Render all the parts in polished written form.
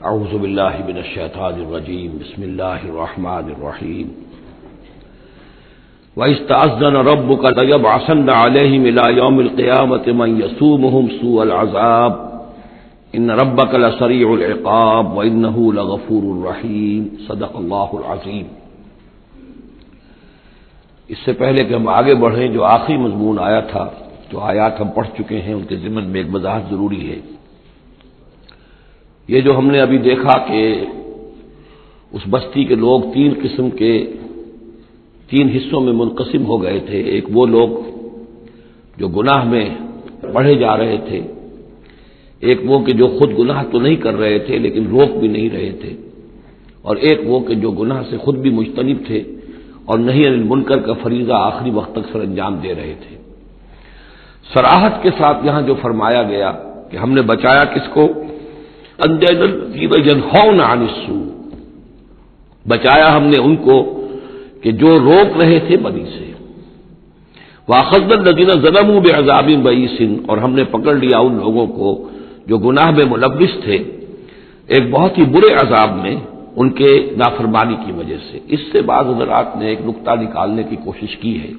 اعوذ باللہ من الشیطان الرجیم بسم اللہ الرحمن الرحیم وَإِذْ تَأَذَّنَ رَبُّكَ لَيَبْعَثَنَّ عَلَيْهِمْ إِلَى يَوْمِ الْقِيَامَةِ مَنْ يَسُومُهُمْ سُوءَ الْعَذَابِ إِنَّ رَبَّكَ لَسَرِيعُ الْعِقَابِ وَإِنَّهُ لَغَفُورٌ رَحِيمٌ صدق اللہ العظیم۔ اس سے پہلے کہ ہم آگے بڑھیں، جو آخری مضمون آیا تھا، جو آیات ہم پڑھ چکے ہیں، ان کے ضمن میں ایک وضاحت ضروری ہے۔ یہ جو ہم نے ابھی دیکھا کہ اس بستی کے لوگ تین قسم کے تین حصوں میں منقسم ہو گئے تھے۔ ایک وہ لوگ جو گناہ میں بڑھے جا رہے تھے، ایک وہ کہ جو خود گناہ تو نہیں کر رہے تھے لیکن روک بھی نہیں رہے تھے، اور ایک وہ کہ جو گناہ سے خود بھی مجتنب تھے اور نہی عن المنکر کا فریضہ آخری وقت تک سر انجام دے رہے تھے۔ صراحت کے ساتھ یہاں جو فرمایا گیا کہ ہم نے بچایا کس کو؟ انجینا الذین ینہون عن السوء، بچایا ہم نے ان کو کہ جو روک رہے تھے بدی سے۔ وَأَخَذْنَا الَّذِينَ ظَلَمُوا بِعَذَابٍ بَئِيسٍ، اور ہم نے پکڑ لیا ان لوگوں کو جو گناہ میں ملوث تھے ایک بہت ہی برے عذاب میں ان کے نافرمانی کی وجہ سے۔ اس سے بعض حضرات نے ایک نقطہ نکالنے کی کوشش کی ہے،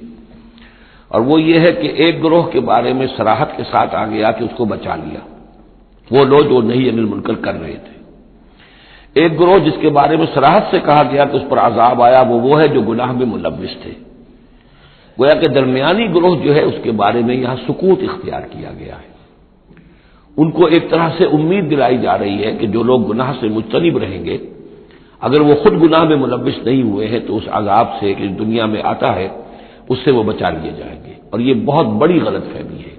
اور وہ یہ ہے کہ ایک گروہ کے بارے میں صراحت کے ساتھ آ گیا کہ اس کو بچا لیا، وہ لوگ جو نہی عن المنکر کر رہے تھے۔ ایک گروہ جس کے بارے میں صراحت سے کہا گیا کہ اس پر عذاب آیا، وہ ہے جو گناہ میں ملوث تھے۔ گویا کہ درمیانی گروہ جو ہے اس کے بارے میں یہاں سکوت اختیار کیا گیا ہے۔ ان کو ایک طرح سے امید دلائی جا رہی ہے کہ جو لوگ گناہ سے مجتنب رہیں گے، اگر وہ خود گناہ میں ملوث نہیں ہوئے ہیں تو اس عذاب سے کہ دنیا میں آتا ہے اس سے وہ بچا لیے جائیں گے۔ اور یہ بہت بڑی غلط فہمی ہے۔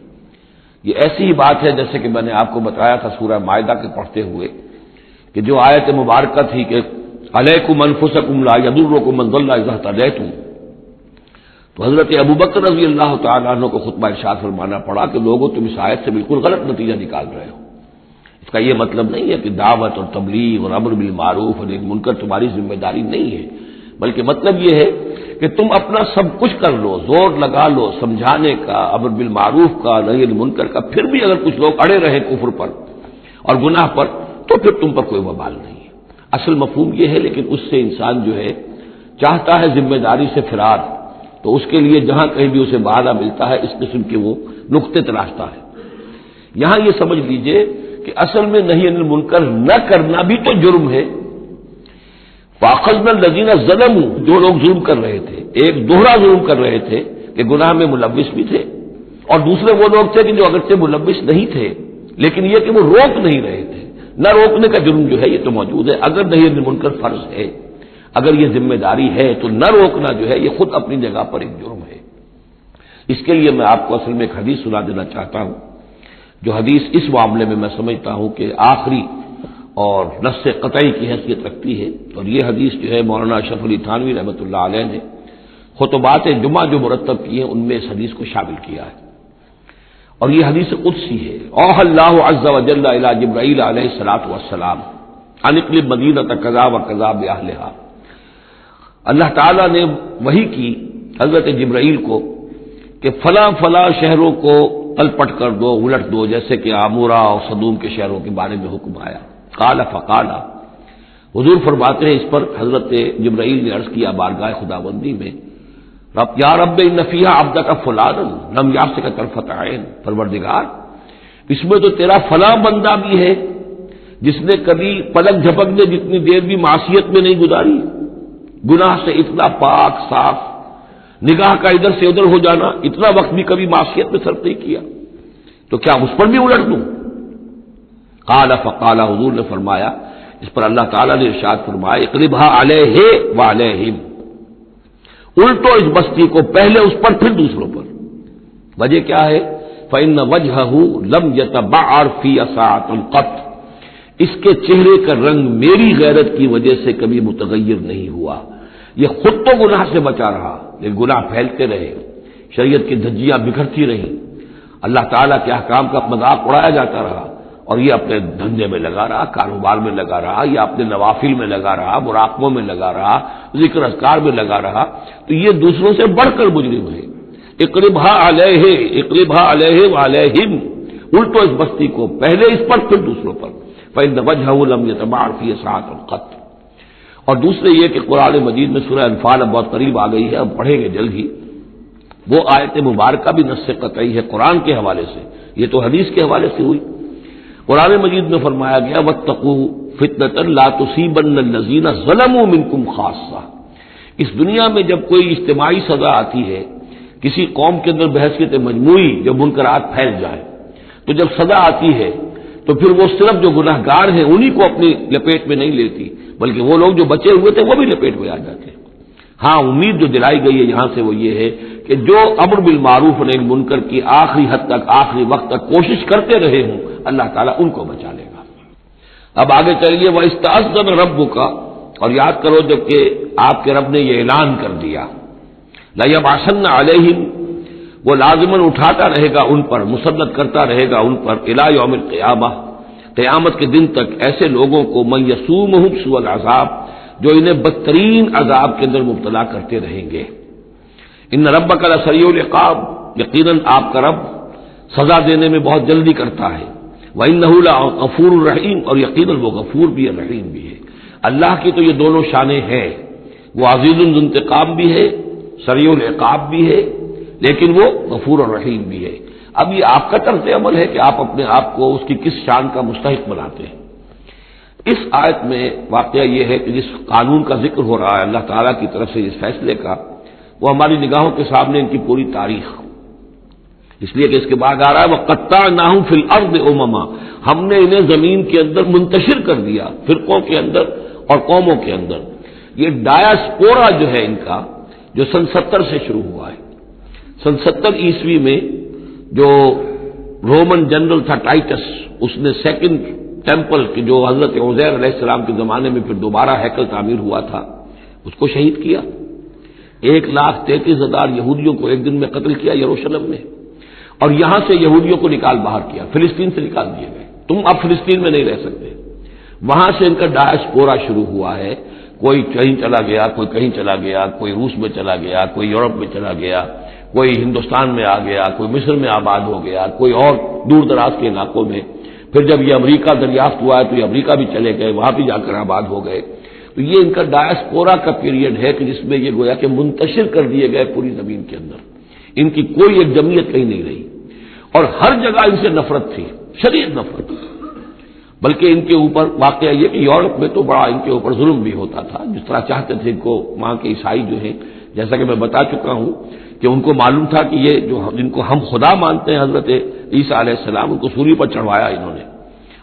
یہ ایسی ہی بات ہے جیسے کہ میں نے آپ کو بتایا تھا سورہ مائدہ کے پڑھتے ہوئے کہ جو آیت مبارکہ تھی کہ علیکم انفسکم لا یضرکم من ضل اذا اهتدیتم، تو حضرت ابوبکر رضی اللہ تعالیٰ عنہ کو خطبہ ارشاد فرمانا پڑا کہ لوگوں تم اس آیت سے بالکل غلط نتیجہ نکال رہے ہو۔ اس کا یہ مطلب نہیں ہے کہ دعوت اور تبلیغ اور امر بالمعروف اور نہی عن المنکر تمہاری ذمہ داری نہیں ہے، بلکہ مطلب یہ ہے کہ تم اپنا سب کچھ کر لو، زور لگا لو سمجھانے کا، امر بالمعروف کا، نہی عن المنکر کا، پھر بھی اگر کچھ لوگ اڑے رہے کفر پر اور گناہ پر تو پھر تم پر کوئی وبال نہیں ہے۔ اصل مفہوم یہ ہے، لیکن اس سے انسان جو ہے چاہتا ہے ذمہ داری سے فرار، تو اس کے لیے جہاں کہیں بھی اسے بہانہ ملتا ہے اس قسم کے وہ نقطے تراشتا ہے۔ یہاں یہ سمجھ لیجئے کہ اصل میں نہی عن المنکر نہ کرنا بھی تو جرم ہے۔ فَأَخَذْنَا الَّذِينَ ظَلَمُوا، جو لوگ ظلم کر رہے تھے، ایک دوہرا ظلم کر رہے تھے کہ گناہ میں ملوث بھی تھے، اور دوسرے وہ لوگ تھے کہ جو اگرچہ ملوث نہیں تھے لیکن یہ کہ وہ روک نہیں رہے تھے۔ نہ روکنے کا جرم جو ہے یہ تو موجود ہے۔ اگر نہی عن المنکر فرض ہے، اگر یہ ذمہ داری ہے، تو نہ روکنا جو ہے یہ خود اپنی جگہ پر ایک جرم ہے۔ اس کے لیے میں آپ کو اصل میں ایک حدیث سنا دینا چاہتا ہوں، جو حدیث اس معاملے میں میں سمجھتا ہوں کہ آخری اور نص قطعی کی حیثیت رکھتی ہے۔ اور یہ حدیث جو ہے مولانا اشرف علی تھانوی رحمۃ اللہ علیہ نے خطبات جمعہ جو مرتب کیے ہیں ان میں اس حدیث کو شامل کیا ہے، اور یہ حدیث قدسی ہے۔ اوحى اللہ عز وجل الی جبرائیل علیہ الصلوۃ والسلام ان اقلب مدینہ کذا وکذا باہلھا، اللہ تعالیٰ نے وحی کی حضرت جبرائیل کو کہ فلاں فلاں شہروں کو تلپٹ کر دو، الٹ دو، جیسے کہ عمورہ اور صدوم کے شہروں کے بارے میں حکم آیا۔ قال فقال، حضور فرماتے ہیں اس پر حضرت جبرائیل نے عرض کیا بارگاہ خداوندی میں، رب یا رب ان فیھا عبدک فلانا لم یمسک طرفۃ عین، پروردگار اس میں تو تیرا فلاں بندہ بھی ہے جس نے کبھی پلک جھپکنے جتنی دیر بھی معصیت میں نہیں گزاری، گناہ سے اتنا پاک صاف، نگاہ کا ادھر سے ادھر ہو جانا، اتنا وقت بھی کبھی معصیت میں صرف نہیں کیا، تو کیا اس پر بھی الٹ دوں؟ قال فقال، حضور نے فرمایا، اس پر اللہ تعالیٰ نے ارشاد فرمایا اقلبھا علیہ وعلیہم، الٹو اس بستی کو، پہلے اس پر پھر دوسروں پر۔ وجہ کیا ہے؟ فإن وجہہ لم یتبعر فی ساعۃ قط، اس کے چہرے کا رنگ میری غیرت کی وجہ سے کبھی متغیر نہیں ہوا۔ یہ خود تو گناہ سے بچا رہا لیکن گناہ پھیلتے رہے، شریعت کی دھجیاں بکھرتی رہیں، اللہ تعالیٰ کے احکام کا مذاق اڑایا جاتا رہا، اور یہ اپنے دھندے میں لگا رہا، کاروبار میں لگا رہا، یا اپنے نوافل میں لگا رہا، مراقبوں میں لگا رہا، ذکر اذکار میں لگا رہا، تو یہ دوسروں سے بڑھ کر مجرم ہے۔ اقلبھا علیہ وعلیہم، الٹو اس بستی کو، پہلے اس پر پھر دوسروں پر۔ فإن وجهه لم يتبعر فيه ساعة قط۔ اور دوسرے یہ کہ قرآن مجید میں سورہ انفال اب بہت قریب آ گئی ہے، اب پڑھیں گے جلد ہی، وہ آیت مبارکہ بھی نص قطعی ہے قرآن کے حوالے سے، یہ تو حدیث کے حوالے سے ہوئی۔ قرآن مجید میں فرمایا گیا واتقوا فتنة لا تصيبن الذين ظلموا منكم خاصة۔ اس دنیا میں جب کوئی اجتماعی سزا آتی ہے، کسی قوم کے اندر بحثیت مجموعی جب منکرات پھیل جائیں، تو جب سزا آتی ہے تو پھر وہ صرف جو گناہ گار ہیں انہی کو اپنی لپیٹ میں نہیں لیتی، بلکہ وہ لوگ جو بچے ہوئے تھے وہ بھی لپیٹ میں آ جاتے ہیں۔ ہاں امید جو دلائی گئی ہے یہاں سے وہ یہ ہے کہ جو امر بالمعروف و نہی عن المنکر کی آخری حد تک، آخری وقت تک کوشش کرتے رہے ہوں، اللہ تعالیٰ ان کو بچا لے گا۔ اب آگے چلیے وَإِسْتَأْذَنَ رَبُّكَ، اور یاد کرو جب کہ آپ کے رب نے یہ اعلان کر دیا لَيَبْعَثَنَّ عَلَيْهِمْ، وہ لازماً اٹھاتا رہے گا ان پر، مسلط کرتا رہے گا ان پر اِلَى يَوْمِ الْقِيَامَةِ، قیامت کے دن تک ایسے لوگوں کو مَن يَسُومُهُمْ سُوءَ الْعَذَابِ، جو انہیں بدترین عذاب کے اندر مبتلا کرتے رہیں گے۔ ان ربک لسریع العقاب، یقیناً آپ کا رب سزا دینے میں بہت جلدی کرتا ہے۔ وانہ لغفور الرحیم، اور یقیناً وہ غفور بھی ہے رحیم بھی ہے۔ اللہ کی تو یہ دونوں شانیں ہیں، وہ عزیز ذو انتقام بھی ہے، سریع العقاب بھی ہے، لیکن وہ غفور الرحیم بھی ہے۔ اب یہ آپ کا طرز عمل ہے کہ آپ اپنے آپ کو اس کی کس شان کا مستحق بناتے ہیں۔ اس آیت میں واقعہ یہ ہے کہ جس قانون کا ذکر ہو رہا ہے اللہ تعالیٰ کی طرف سے اس فیصلے کا، وہ ہماری نگاہوں کے سامنے ان کی پوری تاریخ، اس لیے کہ اس کے بعد آ رہا ہے وَقَطَّعْنَاهُمْ فِي الْأَرْضِ أُمَمًا، ہم نے انہیں زمین کے اندر منتشر کر دیا، فرقوں کے اندر اور قوموں کے اندر۔ یہ ڈایاسپورا جو ہے ان کا، جو سن 70 سے شروع ہوا ہے، سن 70 عیسوی میں جو رومن جنرل تھا ٹائٹس، اس نے سیکنڈ ٹیمپل کی جو حضرت عزیر علیہ السلام کے زمانے میں پھر دوبارہ ہیکل تعمیر ہوا تھا، اس کو شہید کیا۔ 1,33,000 یہودیوں کو ایک دن میں قتل کیا یروشلم میں، اور یہاں سے یہودیوں کو نکال باہر کیا، فلسطین سے نکال دیے گئے، تم اب فلسطین میں نہیں رہ سکتے۔ وہاں سے ان کا ڈایاسپورا شروع ہوا ہے، کوئی کہیں چلا گیا، کوئی کہیں چلا گیا، کوئی روس میں چلا گیا، کوئی یورپ میں چلا گیا، کوئی ہندوستان میں آ گیا، کوئی مصر میں آباد ہو گیا، کوئی اور دور دراز کے علاقوں میں۔ پھر جب یہ امریکہ دریافت ہوا ہے تو یہ امریکہ بھی چلے گئے، وہاں بھی جا کر آباد ہو گئے۔ تو یہ ان کا ڈایاسپورا کا پیریڈ ہے کہ جس میں یہ گویا کہ منتشر کر دیے گئے پوری زمین کے اندر، ان کی کوئی ایک جمعیت کہیں نہیں رہی، اور ہر جگہ ان سے نفرت تھی، شدید نفرت۔ بلکہ ان کے اوپر واقعہ یہ کہ یورپ میں تو بڑا ان کے اوپر ظلم بھی ہوتا تھا، جس طرح چاہتے تھے ان کو وہاں کے عیسائی جو ہیں، جیسا کہ میں بتا چکا ہوں کہ ان کو معلوم تھا کہ یہ جو جن کو ہم خدا مانتے ہیں حضرت عیسیٰ علیہ السلام، ان کو سولی پر چڑھوایا انہوں نے،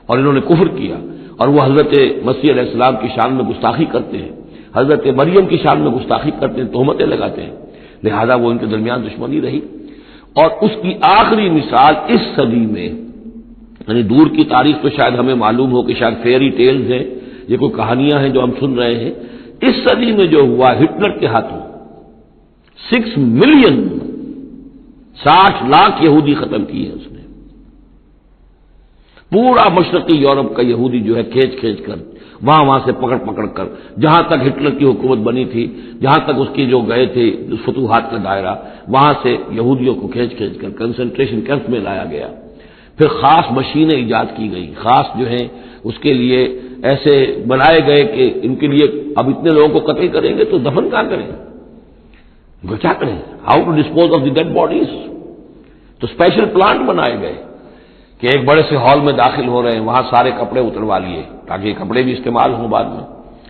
اور انہوں نے کفر کیا، اور وہ حضرت مسیح علیہ السلام کی شان میں گستاخی کرتے ہیں، حضرت مریم کی شان میں گستاخی کرتے ہیں، تہمتیں لگاتے ہیں، لہذا وہ ان کے درمیان دشمنی رہی۔ اور اس کی آخری مثال اس صدی میں، یعنی دور کی تاریخ تو شاید ہمیں معلوم ہو کہ شاید فیری ٹیلز ہیں، یہ کوئی کہانیاں ہیں جو ہم سن رہے ہیں، اس صدی میں جو ہوا ہٹلر کے ہاتھوں 6 ملین 60 لاکھ یہودی ختم کیے اس نے۔ پورا مشرقی یورپ کا یہودی جو ہے کھینچ کھینچ کر وہاں سے پکڑ پکڑ کر، جہاں تک ہٹلر کی حکومت بنی تھی، جہاں تک اس کی جو گئے تھے فتوحات کا دائرہ، وہاں سے یہودیوں کو کھینچ کھینچ کر کنسنٹریشن کیمپ میں لایا گیا۔ پھر خاص مشینیں ایجاد کی گئی، خاص جو ہیں اس کے لیے ایسے بنائے گئے کہ ان کے لیے اب اتنے لوگوں کو قتل کریں گے تو دفن کہاں کریں، کیا کریں، how to dispose of the dead bodies. تو اسپیشل پلانٹ بنائے گئے کہ ایک بڑے سے ہال میں داخل ہو رہے ہیں، وہاں سارے کپڑے اتروا لیے تاکہ یہ کپڑے بھی استعمال ہوں بعد میں۔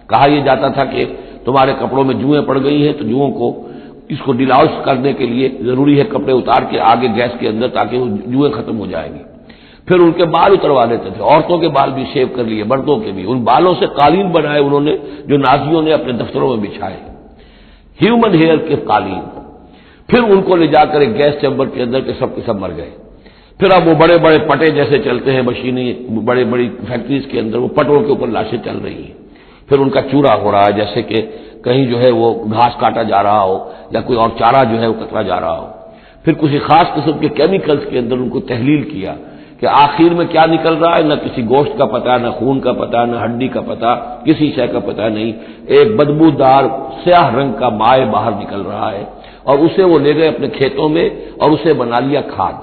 کہا یہ جاتا تھا کہ تمہارے کپڑوں میں جوئیں پڑ گئی ہیں، تو جوؤں کو اس کو ڈیلاؤس کرنے کے لیے ضروری ہے کپڑے اتار کے آگے گیس کے اندر تاکہ وہ جوئیں ختم ہو جائیں گی۔ پھر ان کے بال اتروا دیتے تھے، عورتوں کے بال بھی شیو کر لیے، مردوں کے بھی، ان بالوں سے قالین بنائے انہوں نے جو نازیوں نے اپنے دفتروں میں بچھائے، ہیومن ہیئر کے قالین۔ پھر ان کو لے جا کر ایک گیس چیمبر کے اندر کے سب مر گئے۔ پھر اب وہ بڑے بڑے پٹے جیسے چلتے ہیں مشینیں، بڑے بڑی فیکٹریز کے اندر وہ پٹوں کے اوپر لاشیں چل رہی ہیں، پھر ان کا چورا ہو رہا ہے، جیسے کہ کہیں جو ہے وہ گھاس کاٹا جا رہا ہو یا کوئی اور چارہ جو ہے وہ کترا جا رہا ہو۔ پھر کسی خاص قسم کے کیمیکلز کے اندر ان کو تحلیل کیا کہ آخر میں کیا نکل رہا ہے، نہ کسی گوشت کا پتہ، نہ خون کا پتہ، نہ ہڈی کا پتہ، کسی شے کا پتہ نہیں، ایک بدبودار سیاہ رنگ کا مائع باہر نکل رہا ہے، اور اسے وہ لے گئے اپنے کھیتوں میں اور اسے بنا لیا کھاد۔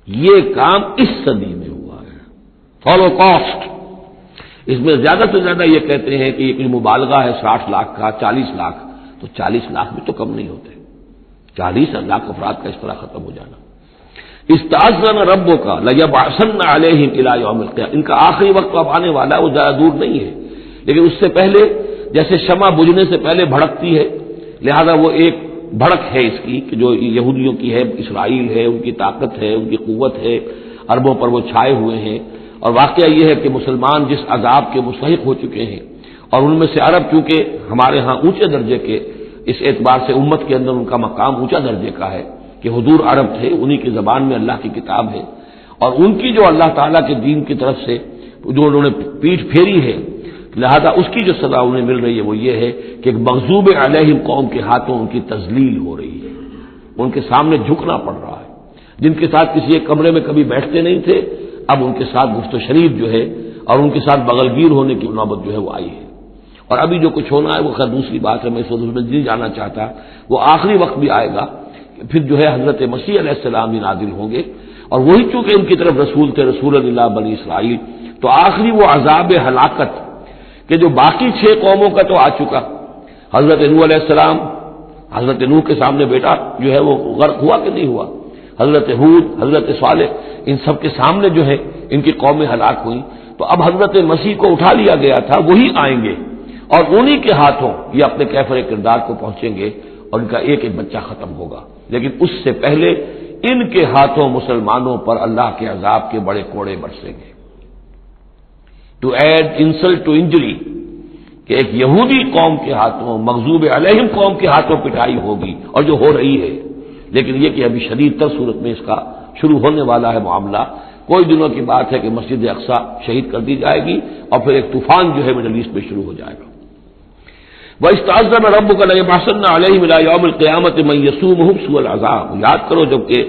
یہ کام اس صدی میں ہوا ہے، ہولوکاسٹ. اس میں زیادہ سے زیادہ یہ کہتے ہیں کہ یہ کوئی مبالغہ ہے 60 لاکھ کا، 40 لاکھ. تو 40 لاکھ بھی تو کم نہیں ہوتے. 40 لاکھ افراد کا اس طرح ختم ہو جانا. استأذن ربک لیبعثن علیہم الی یوم القیامہ. ان کا آخری وقت اب آنے والا ہے، وہ زیادہ دور نہیں ہے، لیکن اس سے پہلے جیسے شمع بجھنے سے پہلے بھڑکتی ہے، لہذا وہ ایک بھڑک ہے اس کی کہ جو یہودیوں کی ہے، اسرائیل ہے، ان کی طاقت ہے، ان کی قوت ہے، عربوں پر وہ چھائے ہوئے ہیں. اور واقعہ یہ ہے کہ مسلمان جس عذاب کے مستحق ہو چکے ہیں، اور ان میں سے عرب چونکہ ہمارے ہاں اونچے درجے کے، اس اعتبار سے امت کے اندر ان کا مقام اونچا درجے کا ہے کہ حضور عرب تھے، انہی کی زبان میں اللہ کی کتاب ہے، اور ان کی جو اللہ تعالیٰ کے دین کی طرف سے جو انہوں نے پیٹھ پھیری ہے، لہذا اس کی جو سزا انہیں مل رہی ہے وہ یہ ہے کہ ایک مغضوب علیہم قوم کے ہاتھوں ان کی تذلیل ہو رہی ہے، ان کے سامنے جھکنا پڑ رہا ہے. جن کے ساتھ کسی ایک کمرے میں کبھی بیٹھتے نہیں تھے، اب ان کے ساتھ گفت و شنید جو ہے اور ان کے ساتھ بغلگیر ہونے کی نوبت جو ہے وہ آئی ہے. اور ابھی جو کچھ ہونا ہے وہ خیر دوسری بات ہے، میں اس وقت میں نہیں جانا چاہتا. وہ آخری وقت بھی آئے گا کہ پھر جو ہے حضرت مسیح علیہ السلام ہی نازل ہوں گے، اور وہی چونکہ ان کی طرف رسول تھے، رسول اللہ بنی اسرائیل. تو آخری وہ عذاب ہلاکت کہ جو باقی 6 قوموں کا تو آ چکا. حضرت نوح علیہ السلام، حضرت نوح کے سامنے بیٹا جو ہے وہ غرق ہوا کہ نہیں ہوا، حضرت ہود، حضرت صالح، ان سب کے سامنے جو ہے ان کی قومیں ہلاک ہوئیں. تو اب حضرت مسیح کو اٹھا لیا گیا تھا، وہی آئیں گے اور انہی کے ہاتھوں یہ اپنے کیفر کردار کو پہنچیں گے اور ان کا ایک ایک بچہ ختم ہوگا. لیکن اس سے پہلے ان کے ہاتھوں مسلمانوں پر اللہ کے عذاب کے بڑے کوڑے برسیں گے. To add insult to injury کہ ایک یہودی قوم کے ہاتھوں، مغضوب علیہم قوم کے ہاتھوں پٹائی ہوگی، اور جو ہو رہی ہے. لیکن یہ کہ ابھی شدید تر صورت میں اس کا شروع ہونے والا ہے معاملہ. کوئی دنوں کی بات ہے کہ مسجد اقصی شہید کر دی جائے گی اور پھر ایک طوفان جو ہے مڈل ایسٹ میں شروع ہو جائے گا. وَإِسْتَأْذَنَ رَبُّكَ لَيَبْعَثَنَّ عَلَيْهِمْ إِلَىٰ يَوْمِ الْقِيَامَةِ مَن يَسُومُهُمْ سُوءَ الْعَذَابِ. یاد کرو جبکہ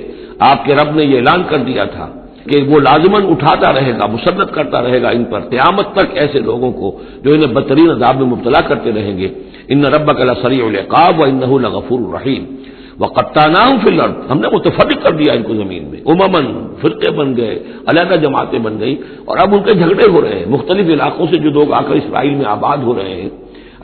آپ کے رب نے یہ اعلان کر دیا تھا کہ وہ لازماً اٹھاتا رہے گا، مسلط کرتا رہے گا ان پر قیامت تک ایسے لوگوں کو جو انہیں بدترین عذاب میں مبتلا کرتے رہیں گے. إِنَّ رَبَّكَ لَسَرِيعُ الْعِقَابِ وَإِنَّهُ لَغَفُورٌ رَحِيمٌ. وَقَطَّعْنَاهُمْ فِي الْأَرْضِ. ہم نے متفرق کر دیا ان کو زمین میں، امماً، فرقے بن گئے، علیحدہ جماعتیں بن گئی، اور اب ان کے جھگڑے ہو رہے ہیں. مختلف علاقوں سے جو لوگ آ کر اسرائیل میں آباد ہو رہے ہیں.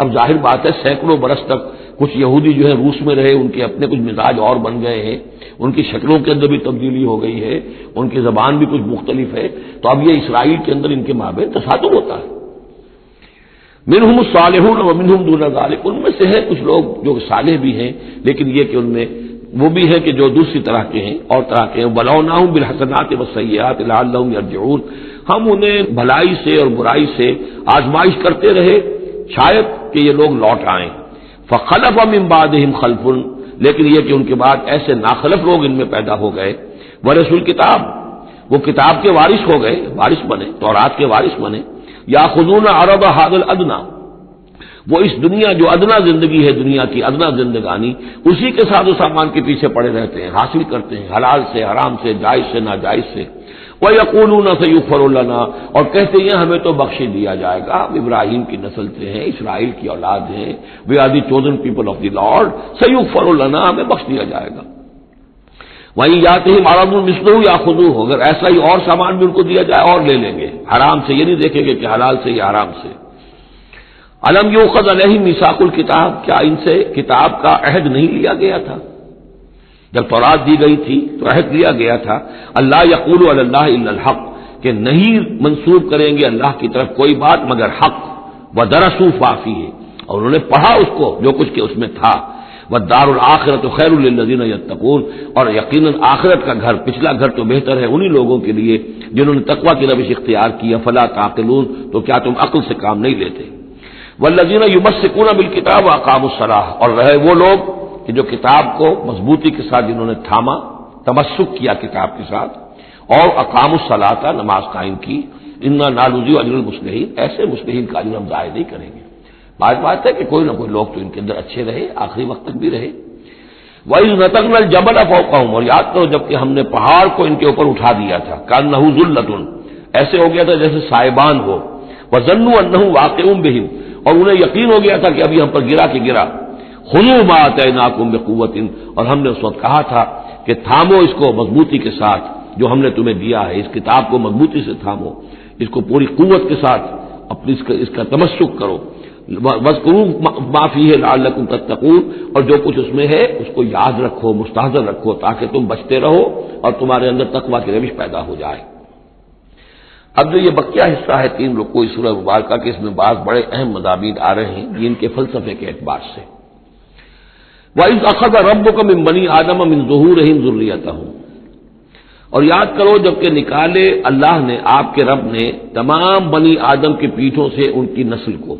اب ظاہر بات ہے سینکڑوں برس تک کچھ یہودی جو ہے روس میں رہے، ان کے اپنے کچھ مزاج اور بن گئے ہیں، ان کی شکلوں کے اندر بھی تبدیلی ہو گئی ہے، ان کی زبان بھی کچھ مختلف ہے. تو اب یہ اسرائیل کے اندر ان کے مابین تصادم ہوتا ہے. منہم الصالحون ومنہم دون ذلک. ان میں سے ہے کچھ لوگ جو صالح بھی ہیں، لیکن یہ کہ ان میں وہ بھی ہے کہ جو دوسری طرح کے ہیں اور طرح کے ہیں. وَبَلَوْنَاهُم بِالْحَسَنَاتِ وَالسَّيِّئَاتِ لَعَلَّهُمْ يَرْجِعُونَ. ہم انہیں بھلائی سے اور برائی سے آزمائش کرتے رہے شاید کہ یہ لوگ لوٹ آئیں. فَخَلَفَ مِن بَعْدِهِمْ خَلْفٌ. لیکن یہ کہ ان کے بعد ایسے ناخلف لوگ ان میں پیدا ہو گئے. وَرِثُوا الْكِتَابَ. وہ کتاب کے وارث ہو گئے، وارث بنے، تورات کے وارث بنے. يَأْخُذُونَ عَرَضَ هَذَا الْأَدْنَىٰ. وہ اس دنیا جو ادنا زندگی ہے، دنیا کی ادنا زندگانی، اسی کے ساتھ و سامان کے پیچھے پڑے رہتے ہیں، حاصل کرتے ہیں حلال سے، حرام سے، جائز سے، ناجائز سے. وَيَقُولُونَ سَيُغْفَرُ لَنَا. اور کہتے ہیں ہمیں تو بخش دیا جائے گا، ہم ابراہیم کی نسل سے ہیں، اسرائیل کی اولاد ہیں، we are the chosen people of the Lord, سَيُغْفَرُ لَنَا، ہمیں بخش دیا جائے گا. وہیں یاتہم عرض مثلہ یاخذوہ. اگر ایسا ہی اور سامان بھی ان کو دیا جائے اور لے لیں گے، حرام سے یہ نہیں دیکھیں گے کہ حلال سے یا حرام سے. الم یؤخذ علیہم میثاق الکتاب. کیا ان سے کتاب کا عہد نہیں لیا گیا تھا؟ جب تورات دی گئی تھی تو عہد لیا گیا تھا اللہ یقول علی اللہ الا الحق، کہ نہیں منسوب کریں گے اللہ کی طرف کوئی بات مگر حق. ودرسوا ما فیہ. اور انہوں نے پڑھا اس کو جو کچھ کہ اس میں تھا. والدار الآخرۃ خیر للذین یتقون. اور یقیناً آخرت کا گھر، پچھلا گھر تو بہتر ہے انہی لوگوں کے لیے جنہوں نے تقوی کی روش اختیار کی. فلا تعقلون. تو کیا تم عقل سے کام نہیں لیتے؟ والذین یمسکون بالکتاب واقاموا الصلاۃ. اور رہے وہ لوگ کہ جو کتاب کو مضبوطی کے ساتھ جنہوں نے تھاما، تمسک کیا کتاب کے ساتھ، اور اقاموا الصلاۃ، نماز قائم کی. انا لا نضیع اجر المصلحین. ایسے مصلحین کا اجر ہم ضائع نہیں کریں گے. بات ہے کہ کوئی نہ کوئی لوگ تو ان کے اندر اچھے رہے، آخری وقت تک بھی رہے. وَإِذْ نَتَقْنَا الْجَبَلَ فَوْقَهُمْ. اور یاد کرو جب کہ ہم نے پہاڑ کو ان کے اوپر اٹھا دیا تھا. كَأَنَّهُ ذُلَّةٌ. ایسے ہو گیا تھا جیسے سائبان ہو. وَظَنُّوا أَنَّهُ وَاقِعٌ بِهِمْ. اور انہیں یقین ہو گیا تھا کہ ابھی ہم پر گرا کہ گرا. خُذُوا مَا آتَيْنَاكُمْ بِقُوَّةٍ. اور ہم نے اس وقت کہا تھا کہ تھامو اس کو مضبوطی کے ساتھ جو ہم نے تمہیں دیا ہے، اس کتاب کو مضبوطی سے تھامو. اس کو پوری قوت کے ساتھ اپنی اس کا تمسک کرو، وَاذْكُرُوا مَا فِيهِ لَعَلَّكُمْ تَتَّقُونَ، اور جو کچھ اس میں ہے اس کو یاد رکھو، مستحضر رکھو، تاکہ تم بچتے رہو اور تمہارے اندر تقویٰ کی روش پیدا ہو جائے۔ اب جو یہ بقیہ حصہ ہے 3 رکوع اس سورہ مبارکہ کے، اس میں بعض بڑے اہم مضامین آ رہے ہیں دین کے فلسفے کے اعتبار سے۔ وَإِذْ أَخَذَ رَبُّكَ مِن بَنِي آدَمَ مِن ظُهُورِهِمْ ذُرِّيَّتَهُمْ، اور یاد کرو جب کہ نکالے اللہ نے، آپ کے رب نے، تمام بنی آدم کی پیٹھوں سے ان کی نسل کو۔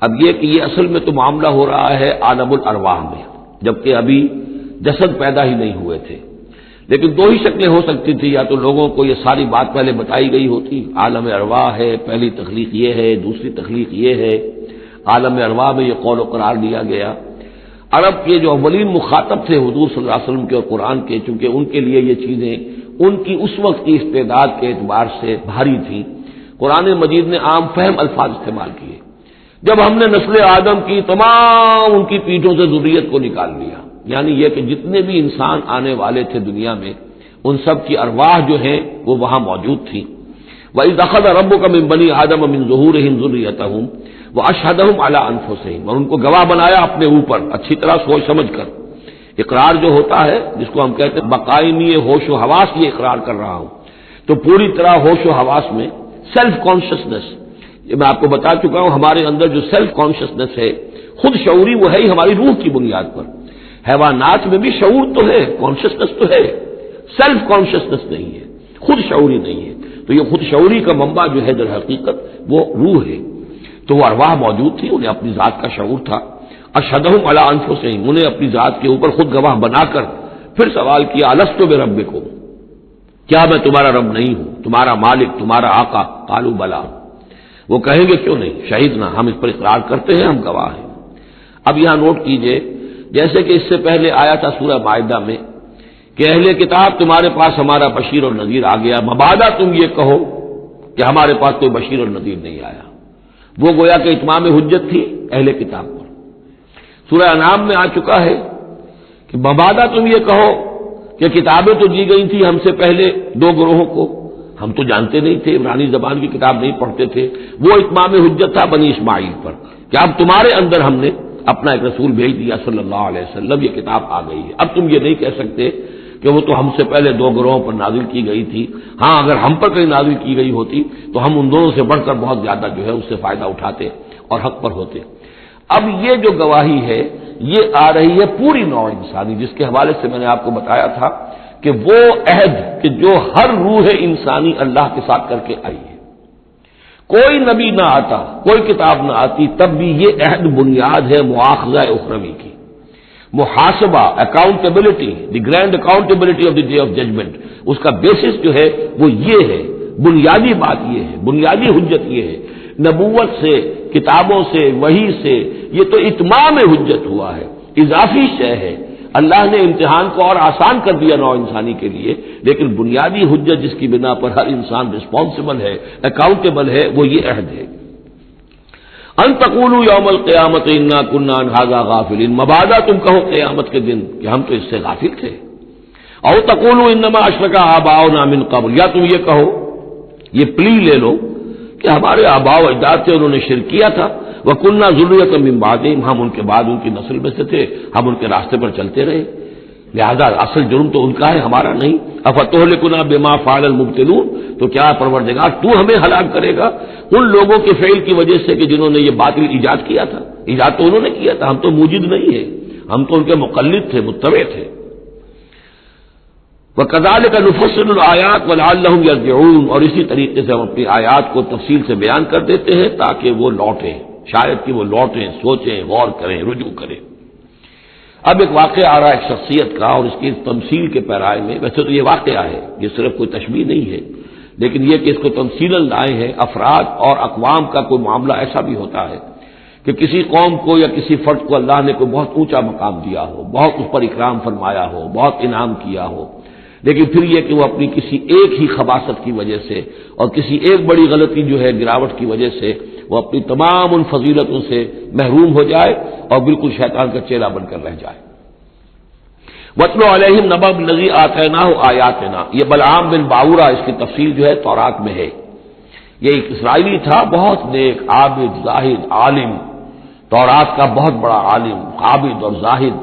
اب یہ کہ یہ اصل میں تو معاملہ ہو رہا ہے عالم الارواح میں، جبکہ ابھی جسد پیدا ہی نہیں ہوئے تھے، لیکن 2 ہی شکلیں ہو سکتی تھی، یا تو لوگوں کو یہ ساری بات پہلے بتائی گئی ہوتی، عالم ارواح ہے، پہلی تخلیق یہ ہے، دوسری تخلیق یہ ہے، عالم ارواح میں یہ قول و قرار دیا گیا۔ عرب کے جو اولین مخاطب تھے حضور صلی اللہ علیہ وسلم کے اور قرآن کے، چونکہ ان کے لیے یہ چیزیں ان کی اس وقت کی استعداد کے اعتبار سے بھاری تھیں، قرآن مجید نے عام فہم الفاظ استعمال کیے۔ جب ہم نے نسل آدم کی تمام ان کی پیٹھوں سے ذریت کو نکال لیا، یعنی یہ کہ جتنے بھی انسان آنے والے تھے دنیا میں، ان سب کی ارواح جو ہیں وہ وہاں موجود تھیں۔ وَإِذْ أَخَذَ رَبُّكَ مِن بَنِي آدَمَ مِن ظُهُورِهِمْ ذُرِّيَّتَهُمْ وَأَشْهَدَهُمْ عَلَىٰ أَنفُسِهِمْ، اور ان کو گواہ بنایا اپنے اوپر، اچھی طرح سوچ سمجھ کر۔ اقرار جو ہوتا ہے جس کو ہم کہتے ہیں بقائمی ہوش و حواس، یہ اقرار کر رہا ہوں، تو پوری طرح ہوش و حواس میں سیلف کانشسنس، یہ میں آپ کو بتا چکا ہوں، ہمارے اندر جو سیلف کانشسنس ہے، خود شعوری، وہ ہے ہی ہماری روح کی بنیاد پر۔ حیوانات میں بھی شعور تو ہے، کانشسنس تو ہے، سیلف کانشسنس نہیں ہے، خود شعوری نہیں ہے، تو یہ خود شعوری کا منبع جو ہے در حقیقت وہ روح ہے۔ تو وہ ارواح موجود تھی، انہیں اپنی ذات کا شعور تھا۔ اشہدہم علی انفسہم، انہیں اپنی ذات کے اوپر خود گواہ بنا کر پھر سوال کیا، الست بربکم، کیا میں تمہارا رب نہیں ہوں، تمہارا مالک، تمہارا آقا؟ قالوا بلا، وہ کہیں گے کیوں نہیں، شہیدنا، ہم اس پر اقرار کرتے ہیں، ہم گواہ ہیں۔ اب یہاں نوٹ کیجئے، جیسے کہ اس سے پہلے آیا تھا سورہ مائدہ میں کہ اہل کتاب تمہارے پاس ہمارا بشیر اور نذیر آ گیا، مبادا تم یہ کہو کہ ہمارے پاس کوئی بشیر اور نذیر نہیں آیا، وہ گویا کہ اتمام حجت تھی اہل کتاب پر۔ سورہ انعام میں آ چکا ہے کہ مبادا تم یہ کہو کہ کتابیں تو دی گئی تھی ہم سے پہلے 2 گروہوں کو، ہم تو جانتے نہیں تھے، عبرانی زبان کی کتاب نہیں پڑھتے تھے، وہ اتمام حجت تھا بنی اسماعیل پر کہ اب تمہارے اندر ہم نے اپنا ایک رسول بھیج دیا صلی اللہ علیہ وسلم، یہ کتاب آ گئی ہے۔ اب تم یہ نہیں کہہ سکتے کہ وہ تو ہم سے پہلے 2 گروہوں پر نازل کی گئی تھی، ہاں اگر ہم پر کہیں نازل کی گئی ہوتی تو ہم ان دونوں سے بڑھ کر بہت زیادہ جو ہے اس سے فائدہ اٹھاتے اور حق پر ہوتے۔ اب یہ جو گواہی ہے یہ آ رہی ہے پوری نوع انسانی، جس کے حوالے سے میں نے آپ کو بتایا تھا کہ وہ عہد کہ جو ہر روح انسانی اللہ کے ساتھ کر کے آئی ہے، کوئی نبی نہ آتا، کوئی کتاب نہ آتی، تب بھی یہ عہد بنیاد ہے مواخذہ اخروی کی، محاسبہ، accountability, the grand accountability of the day of judgement, اس کا بیسس جو ہے وہ یہ ہے، بنیادی بات یہ ہے، بنیادی حجت یہ ہے۔ نبوت سے، کتابوں سے، وحی سے، یہ تو اتمام حجت ہوا ہے، اضافی شے ہے۔ اللہ نے امتحان کو اور آسان کر دیا نوع انسانی کے لیے، لیکن بنیادی حجت جس کی بنا پر ہر انسان رسپانسبل ہے، اکاؤنٹیبل ہے، وہ یہ عہد ہے۔ ان تقولوا یوم القیامت انا کنا عن ھذا غافلین، مبادا تم کہو قیامت کے دن کہ ہم تو اس سے غافل تھے۔ او تقولوا انما اشرک آباؤنا من قبل، یا تم یہ کہو، یہ پلی لے لو کہ ہمارے آباء و اجداد سے انہوں نے شرک کیا تھا، وَكُنَّا ذُرِّيَّةً مِّن بَعْدِهِمْ، ہم ان کے بعد ان کی نسل میں سے تھے، ہم ان کے راستے پر چلتے رہے، لہذا اصل جرم تو ان کا ہے، ہمارا نہیں۔ أَفَتُهْلِكُنَا بِمَا فَعَلَ الْمُبْطِلُونَ، تو کیا پروردگار تو ہمیں ہلاک کرے گا ان لوگوں کے فعل کی وجہ سے کہ جنہوں نے یہ باطل ایجاد کیا تھا؟ ایجاد تو انہوں نے کیا تھا، ہم تو موجد نہیں ہیں، ہم تو ان کے مقلد تھے، متبع تھے۔ وَكَذَلِكَ نُفَصِّلُ الْآيَاتِ وَلَعَلَّهُمْ يَرْجِعُونَ، اور اسی طریقے سے ہم اپنی آیات کو تفصیل سے بیان کر دیتے ہیں تاکہ وہ لوٹیں، شاید کہ وہ لوٹیں، سوچیں، غور کریں، رجوع کریں۔ اب ایک واقعہ آ رہا ہے ایک شخصیت کا، اور اس کی تمثیل کے پیرائے میں، ویسے تو یہ واقعہ ہے، یہ صرف کوئی تشبیہ نہیں ہے، لیکن یہ کہ اس کو تمثیلاً لائے ہیں۔ افراد اور اقوام کا کوئی معاملہ ایسا بھی ہوتا ہے کہ کسی قوم کو یا کسی فرد کو اللہ نے کوئی بہت اونچا مقام دیا ہو، بہت اس پر اکرام فرمایا ہو، بہت انعام کیا ہو، لیکن پھر یہ کہ وہ اپنی کسی ایک ہی خباثت کی وجہ سے اور کسی ایک بڑی غلطی جو ہے گراوٹ کی وجہ سے وہ اپنی تمام ان فضیلتوں سے محروم ہو جائے اور بالکل شیطان کا چیلا بن کر رہ جائے۔ وَاتْلُ عَلَيْهِمْ نَبَأَ الَّذِي آتَيْنَاهُ آيَاتِنَا، یہ بلعام بن باورہ، اس کی تفصیل جو ہے تورات میں ہے، یہ ایک اسرائیلی تھا، بہت نیک، عابد، زاہد، عالم، تورات کا بہت بڑا عالم، عابد اور زاہد،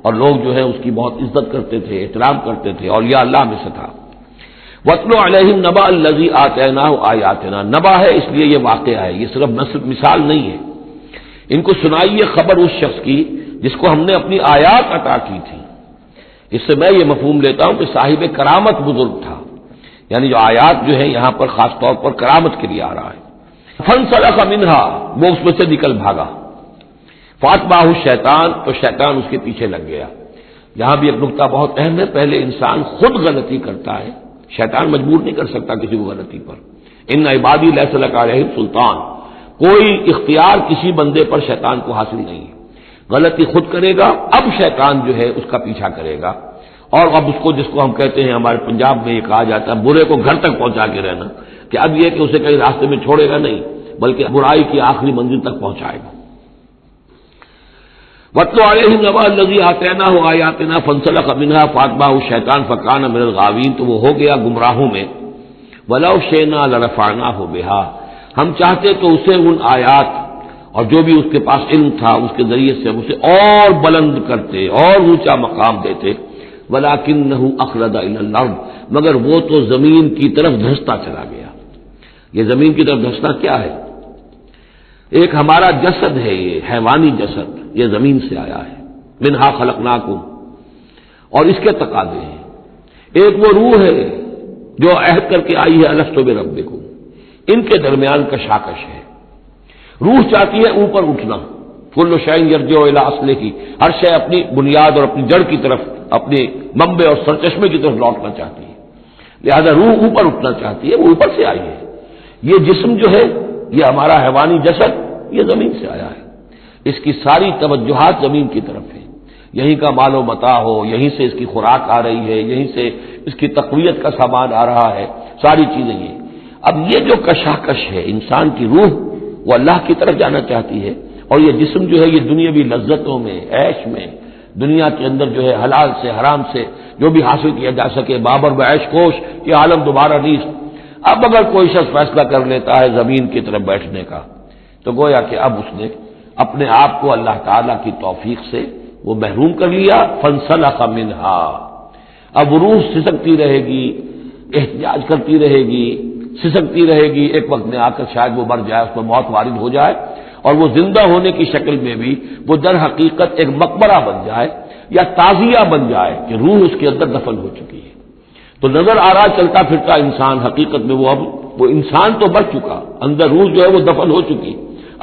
اور لوگ جو ہے اس کی بہت عزت کرتے تھے، احترام کرتے تھے، اور یہ اللہ میں سے تھا۔ وَاتْلُ عَلَيْهِمْ نَبَأَ الَّذِي آتَيْنَاهُ آيَاتِنَا، نبا ہے اس لیے یہ واقعہ ہے، یہ صرف مثال نہیں ہے۔ ان کو سنائیے خبر اس شخص کی جس کو ہم نے اپنی آیات عطا کی تھی۔ اس سے میں یہ مفہوم لیتا ہوں کہ صاحب کرامت بزرگ تھا، یعنی جو آیات جو ہے یہاں پر خاص طور پر کرامت کے لیے آ رہا ہے۔ فَانْسَلَخَ مِنْهَا، وہ اس میں سے نکل بھاگا، فَأَتْبَعَهُ الشَّيْطَانُ، تو شیطان اس کے پیچھے لگ گیا۔ یہاں بھی ایک نقطہ بہت اہم ہے، پہلے انسان خود غلطی کرتا ہے، شیطان مجبور نہیں کر سکتا کسی کو غلطی پر۔ ان عبادی لیس لک علیہم سلطان، کوئی اختیار کسی بندے پر شیطان کو حاصل نہیں ہے، غلطی خود کرے گا، اب شیطان جو ہے اس کا پیچھا کرے گا، اور اب اس کو، جس کو ہم کہتے ہیں ہمارے پنجاب میں یہ کہا جاتا ہے برے کو گھر تک پہنچا کے رہنا، کہ اب یہ کہ اسے کہیں راستے میں چھوڑے گا نہیں، بلکہ برائی کی آخری منزل تک پہنچائے گا۔ وَاتْلُ عَلَيْهِمْ نَبَأَ الَّذِي آتَيْنَاهُ آيَاتِنَا فَانْسَلَخَ مِنْهَا فَأَتْبَعَهُ الشَّيْطَانُ فَكَانَ مِنَ الْغَاوِينَ، تو وہ ہو گیا گمراہوں میں۔ وَلَوْ شِئْنَا لَرَفَعْنَاهُ بِهَا، ہم چاہتے تو اسے ان آیات اور جو بھی اس کے پاس علم تھا اس کے ذریعے سے ہم اسے اور بلند کرتے اور اونچا مقام دیتے، وَلَكِنَّهُ أَخْلَدَ إِلَى الْأَرْضِ، مگر وہ تو زمین کی طرف دھستا چلا گیا۔ یہ زمین کی طرف دھسنا کیا ہے؟ ایک ہمارا جسد ہے، یہ حیوانی جسد، یہ زمین سے آیا ہے، منہا خلقناکم، اور اس کے تقاضے ہیں۔ ایک وہ روح ہے جو عہد کر کے آئی ہے الستو بربکم، ان کے درمیان کشاکش ہے۔ روح چاہتی ہے اوپر اٹھنا، کل شیء یرجع الی اصلہ، ہر شے اپنی بنیاد اور اپنی جڑ کی طرف، اپنے منبع اور سرچشمے کی طرف لوٹنا چاہتی ہے، لہذا روح اوپر اٹھنا چاہتی ہے، وہ اوپر سے آئی ہے۔ یہ جسم جو ہے، یہ ہمارا حیوانی جسد، یہ زمین سے آیا ہے، اس کی ساری توجہات زمین کی طرف ہیں، یہیں کا مال و متاع ہو، یہیں سے اس کی خوراک آ رہی ہے، یہیں سے اس کی تقویت کا سامان آ رہا ہے، ساری چیزیں یہ۔ اب یہ جو کشاکش ہے، انسان کی روح وہ اللہ کی طرف جانا چاہتی ہے، اور یہ جسم جو ہے یہ دنیاوی لذتوں میں، عیش میں، دنیا کے اندر جو ہے حلال سے حرام سے جو بھی حاصل کیا جا سکے، بابر بعیش کوش، یہ عالم دوبارہ نیست۔ اب اگر کوئی شخص فیصلہ کر لیتا ہے زمین کی طرف بیٹھنے کا، تو گویا کہ اب اس نے اپنے آپ کو اللہ تعالی کی توفیق سے وہ محروم کر لیا۔ فانسلخ منہا، اب روح سسکتی رہے گی، احتجاج کرتی رہے گی، سسکتی رہے گی، ایک وقت میں آ کر شاید وہ مر جائے، اس پر موت وارد ہو جائے، اور وہ زندہ ہونے کی شکل میں بھی وہ در حقیقت ایک مقبرہ بن جائے یا تعزیہ بن جائے کہ روح اس کے اندر دفن ہو چکی ہے۔ تو نظر آ رہا چلتا پھرتا انسان، حقیقت میں وہ انسان تو مر چکا، اندر روح جو ہے وہ دفن ہو چکی،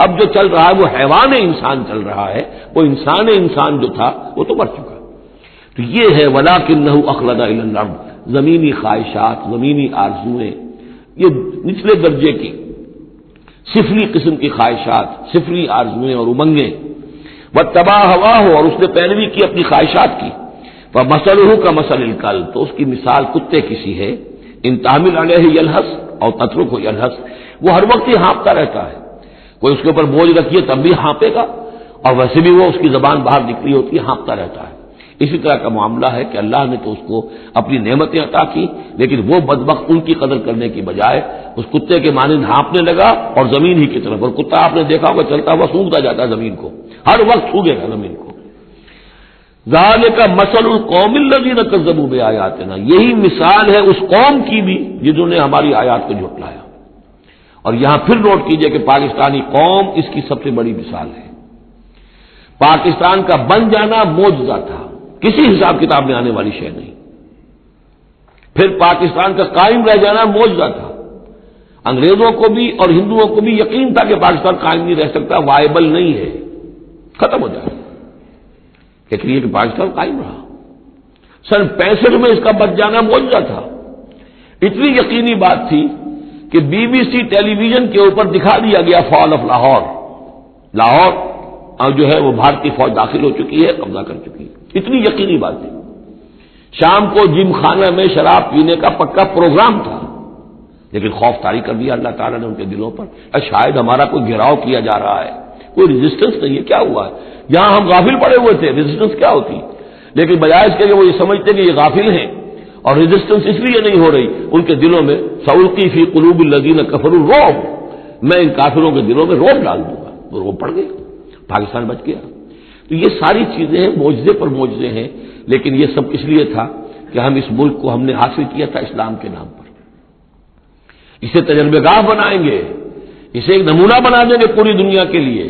اب جو چل رہا ہے وہ حیوان انسان چل رہا ہے، وہ انسان جو تھا وہ تو مر چکا۔ تو یہ ہے وَلَكِنَّهُ أَخْلَدَ إِلَى الْأَرْضِ، زمینی خواہشات، زمینی آرزوئیں، یہ نچلے درجے کی صفری قسم کی خواہشات، صفری آرزوئیں اور امنگیں، وَاتَّبَعَ هَوَاهُ، اور اس نے پیروی کی اپنی خواہشات کی، فَمَثَلُهُ كَمَثَلِ الْكَلْبِ، تو اس کی مثال کتے کی سی ہے، إِن تَحْمِلْ عَلَيْهِ يَلْهَثْ أَوْ تَتْرُكْهُ يَلْهَثْ، وہ ہر وقت ہی ہانپتا رہتا ہے، کوئی اس کے اوپر بوجھ رکھیے تب بھی ہانپے گا، اور ویسے بھی وہ اس کی زبان باہر نکلی ہوتی ہے، ہانپتا رہتا ہے۔ اسی طرح کا معاملہ ہے کہ اللہ نے تو اس کو اپنی نعمتیں عطا کی، لیکن وہ بدبخت ان کی قدر کرنے کی بجائے اس کتے کے مانند ہانپنے لگا اور زمین ہی کی طرف، اور کتا آپ نے دیکھا ہوگا چلتا ہوا سونگتا جاتا ہے زمین کو، ہر وقت سونگے گا زمین کو۔ ذالک مثل القوم الذین کذبوا بآیاتنا، یہی مثال ہے اس قوم کی بھی جنہوں نے ہماری آیات کو جھٹلایا۔ اور یہاں پھر نوٹ کیجئے کہ پاکستانی قوم اس کی سب سے بڑی مثال ہے۔ پاکستان کا بن جانا معجزہ تھا، کسی حساب کتاب میں آنے والی شے نہیں۔ پھر پاکستان کا قائم رہ جانا معجزہ تھا، انگریزوں کو بھی اور ہندوؤں کو بھی یقین تھا کہ پاکستان قائم نہیں رہ سکتا، وائبل نہیں ہے، ختم ہو جائے، لیکن یہ کہ پاکستان قائم رہا۔ سن 65 میں اس کا بچ جانا معجزہ تھا، اتنی یقینی بات تھی کہ BBC ٹیلی ویژن کے اوپر دکھا دیا گیا فال آف لاہور، لاہور جو ہے وہ بھارتی فوج داخل ہو چکی ہے، قبضہ کر چکی ہے، اتنی یقینی بات تھی۔ شام کو جم خانہ میں شراب پینے کا پکا پروگرام تھا، لیکن خوف طاری کر دیا اللہ تعالیٰ نے ان کے دلوں پر، شاید ہمارا کوئی گھیراؤ کیا جا رہا ہے، کوئی ریزسٹنس نہیں ہے، کیا ہوا ہے؟ یہاں ہم غافل پڑے ہوئے تھے، ریزسٹنس کیا ہوتی، لیکن بجائے اس کے کہ وہ یہ سمجھتے کہ یہ غافل ہیں اور ریزسٹنس اس لیے نہیں ہو رہی، ان کے دلوں میں سألقی فی قلوب الذین کفروا الرعب، میں ان کافروں کے دلوں میں رعب ڈال دوں گا، وہ رعب پڑ گئے، پاکستان بچ گیا۔ تو یہ ساری چیزیں ہیں، معجزے پر معجزے ہیں، لیکن یہ سب اس لیے تھا کہ ہم اس ملک کو ہم نے حاصل کیا تھا اسلام کے نام پر، اسے تجربہ گاہ بنائیں گے، اسے ایک نمونہ بنا دیں گے پوری دنیا کے لیے،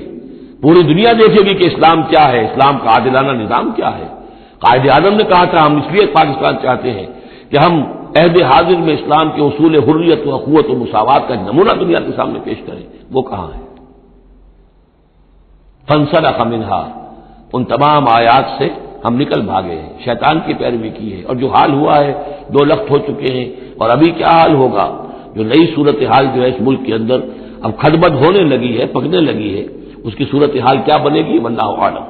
پوری دنیا دیکھے گی کہ اسلام کیا ہے، اسلام کا عادلانہ نظام کیا ہے۔ قائد اعظم نے کہا تھا ہم اس لیے پاکستان چاہتے ہیں کہ ہم عہد حاضر میں اسلام کے اصول حریت و اخوت و مساوات کا نمونہ دنیا کے سامنے پیش کریں، وہ کہاں ہے؟ فانسلخ منھا، ان تمام آیات سے ہم نکل بھاگے ہیں، شیطان کی پیروی کی ہے، اور جو حال ہوا ہے 2 لخت ہو چکے ہیں، اور ابھی کیا حال ہوگا، جو نئی صورتحال جو ہے اس ملک کے اندر اب کھدبد ہونے لگی ہے، پکنے لگی ہے، اس کی صورتحال کیا بنے گی واللہ اعلم۔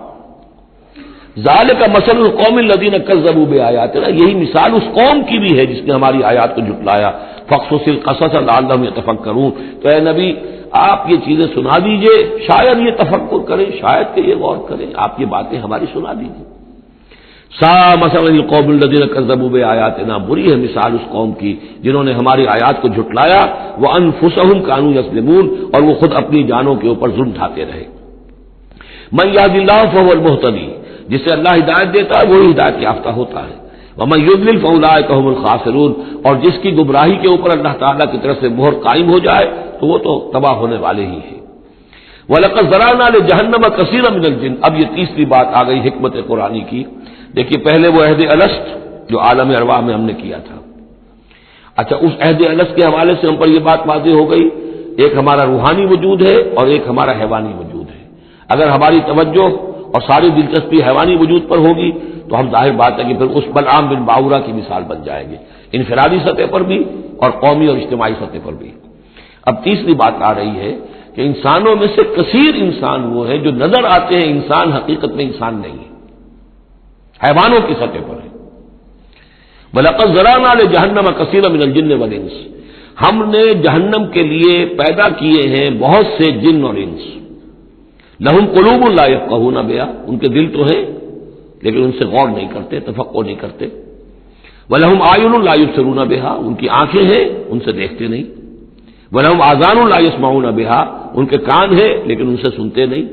ذالک مثل القوم الذین کذبوا بآیاتنا، یہی مثال اس قوم کی بھی ہے جس نے ہماری آیات کو جھٹلایا۔ فاقصص القصص لعلہم یتفکرون، تو اے نبی آپ یہ چیزیں سنا دیجئے، شاید یہ تفکر کریں، شاید کہ یہ غور کریں، آپ یہ باتیں ہماری سنا دیجئے۔ سا مثلا القوم الذین کذبوا بآیاتنا، بری ہے مثال اس قوم کی جنہوں نے ہماری آیات کو جھٹلایا، وانفسہم کانوا یظلمون، اور وہ خود اپنی جانوں کے اوپر ظلم ڈھاتے رہے۔ من یہد اللہ فہو المہتدی، جسے اللہ ہدایت دیتا ہے وہی ہدایت یافتہ ہوتا ہے، ومن یضلل فاولئک هم الخاسرون، اور جس کی گمراہی کے اوپر اللہ تعالیٰ کی طرف سے مہر قائم ہو جائے تو وہ تو تباہ ہونے والے ہی ہیں۔ وَلَقَدْ ذَرَأْنَا لِجَهَنَّمَ كَثِيرًا مِنَ الْجِنِّ، اب یہ تیسری بات آ گئی حکمت قرآنی کی۔ دیکھیے پہلے وہ عہد الست جو عالم ارواح میں ہم نے کیا تھا، اچھا اس عہد الست کے حوالے سے ہم پر یہ بات واضح ہو گئی، ایک ہمارا روحانی وجود ہے اور ایک ہمارا حیوانی وجود ہے۔ اگر ہماری توجہ اور ساری دلچسپی حیوانی وجود پر ہوگی تو ہم ظاہر بات ہے کہ پھر اس بلعام بن باورا کی مثال بن جائیں گے، انفرادی سطح پر بھی اور قومی اور اجتماعی سطح پر بھی۔ اب تیسری بات آ رہی ہے کہ انسانوں میں سے کثیر انسان وہ ہے جو نظر آتے ہیں انسان، حقیقت میں انسان نہیں ہے، حیوانوں کی سطح پر ہے۔ وَلَقَدْ ذَرَأْنَا لِجَهَنَّمَ كَثِيرًا مِنَ الْجِنِّ وَالْإِنسِ، ہم نے جہنم کے لیے پیدا کیے ہیں بہت سے جن اور انس۔ لہم قلوب لا یفقہون بہا، ان کے دل تو ہیں لیکن ان سے غور نہیں کرتے، تفقہ نہیں کرتے۔ وَلَهُمْ أَعْيُنٌ لَا يُبْصِرُونَ بِهَا، ان کی آنکھیں ہیں ان سے دیکھتے نہیں۔ وَلَهُمْ آذَانٌ لَا يَسْمَعُونَ بِهَا، ان کے کان ہیں لیکن ان سے سنتے نہیں۔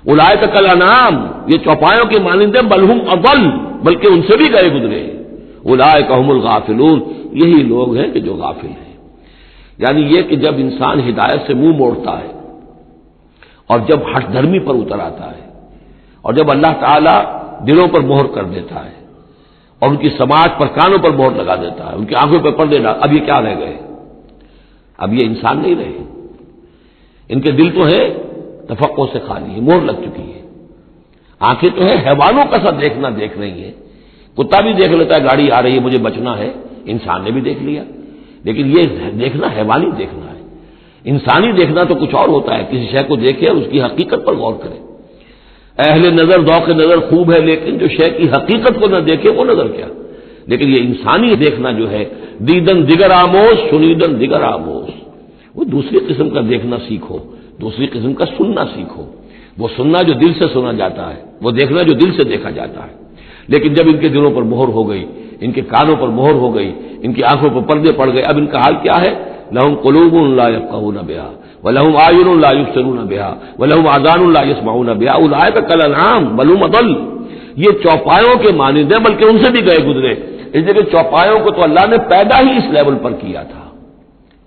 اولئک کالانعام، یہ چوپایوں کے مانند ہیں، بل ہم اضل، بلکہ ان سے بھی گئے گزرے ہیں۔ اولئک هم الغافلون، یہی لوگ ہیں کہ جو غافل ہیں۔ یعنی یہ کہ جب انسان ہدایت سے منہ موڑتا ہے اور جب ہٹ دھرمی پر اتر آتا ہے اور جب اللہ تعالیٰ دلوں پر مہر کر دیتا ہے اور ان کی سماعت پر کانوں پر مہر لگا دیتا ہے، ان کی آنکھوں پر پردے ڈال، اب یہ کیا رہ گئے؟ اب یہ انسان نہیں رہے، ان کے دل تو ہے تفقع سے خالی ہے، مہر لگ چکی ہے۔ آنکھیں تو ہے، حیوانوں کا سا دیکھنا دیکھ رہی ہے، کتا بھی دیکھ لیتا ہے گاڑی آ رہی ہے مجھے بچنا ہے، انسان نے بھی دیکھ لیا، لیکن یہ دیکھنا حیوانی دیکھنا ہے۔ انسانی دیکھنا تو کچھ اور ہوتا ہے، کسی شے کو دیکھے اور اس کی حقیقت پر غور کرے۔ اہل نظر ذوق نظر خوب ہے، لیکن جو شے کی حقیقت کو نہ دیکھے وہ نظر کیا۔ لیکن یہ انسانی دیکھنا جو ہے، دیدن دیگر آموز سنیدن دیگر آموز، وہ دوسری قسم کا دیکھنا سیکھو، دوسری قسم کا سننا سیکھو۔ وہ سننا جو دل سے سنا جاتا ہے، وہ دیکھنا جو دل سے دیکھا جاتا ہے۔ لیکن جب ان کے دلوں پر مہر ہو گئی، ان کے کانوں پر مہر ہو گئی، ان کی آنکھوں پر پردے پڑ گئے، اب ان کا حال کیا ہے؟ لہم قلوب لا یفقہون بہا ولہم اعین لا یبصرون بہا ولہم آذان لا یسمعون بہا اولئک کالانعام بل هم اضل، یہ چوپایوں کے مانند ہیں بلکہ ان سے بھی گئے گزرے۔ اس لیے کہ چوپایوں کو تو اللہ نے پیدا ہی اس لیول پر کیا تھا،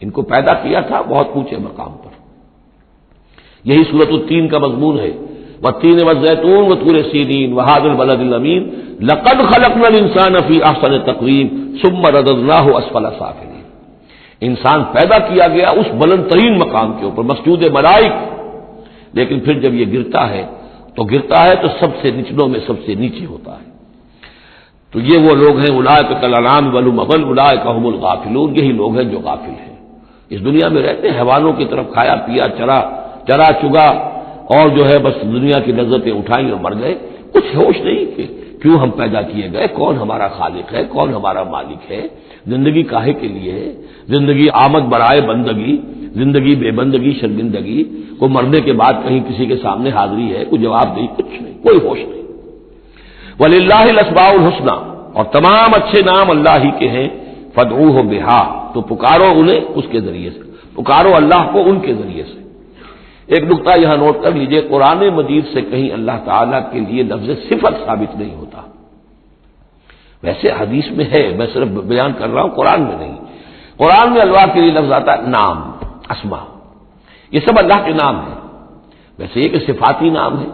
ان کو پیدا کیا تھا بہت اونچے مقام پر۔ یہی سورۃ التین کا مضمون ہے، والتین والزیتون وطور سینین وہذا البلد الامین لقد خلقنا الانسان فی احسن تقویم ثم رددناہ اسفل سافلین، انسان پیدا کیا گیا اس بلند ترین مقام کے اوپر مسجود ملائک، لیکن پھر جب یہ گرتا ہے تو سب سے نچلوں میں سب سے نیچے ہوتا ہے۔ تو یہ وہ لوگ ہیں اولئک کالانعام بل هم اضل اولئک هم الغافلون، یہی لوگ ہیں جو غافل ہیں، اس دنیا میں رہتے ہیں حیوانوں کی طرف، کھایا پیا چرا چگا اور جو ہے بس دنیا کی لذتیں اٹھائیں اور مر گئے، کچھ ہوش نہیں کہ کیوں ہم پیدا کیے گئے، کون ہمارا خالق ہے، کون ہمارا مالک ہے، زندگی کاہے کے لیے ہے، زندگی آمد برائے بندگی، زندگی بے بندگی شرمندگی، کو مرنے کے بعد کہیں کسی کے سامنے حاضری ہے، کوئی جواب نہیں، کچھ نہیں، کوئی ہوش نہیں۔ وَلِلَّهِ الْأَسْمَاءُ الْحُسْنَىٰ، اور تمام اچھے نام اللہ ہی کے ہیں، فادعوہ بہا، تو پکارو انہیں اس کے ذریعے سے، پکارو اللہ کو ان کے ذریعے سے۔ ایک نقطہ یہاں نوٹ کر لیجئے، قرآن مجید سے کہیں اللہ تعالیٰ کے لیے لفظ صفت ثابت نہیں ہوتا۔ ویسے حدیث میں ہے، میں صرف بیان کر رہا ہوں، قرآن میں نہیں۔ قرآن میں اللہ کے لیے لفظ آتا ہے نام، اسما، یہ سب اللہ کے نام ہیں۔ ویسے یہ کہ صفاتی نام ہے،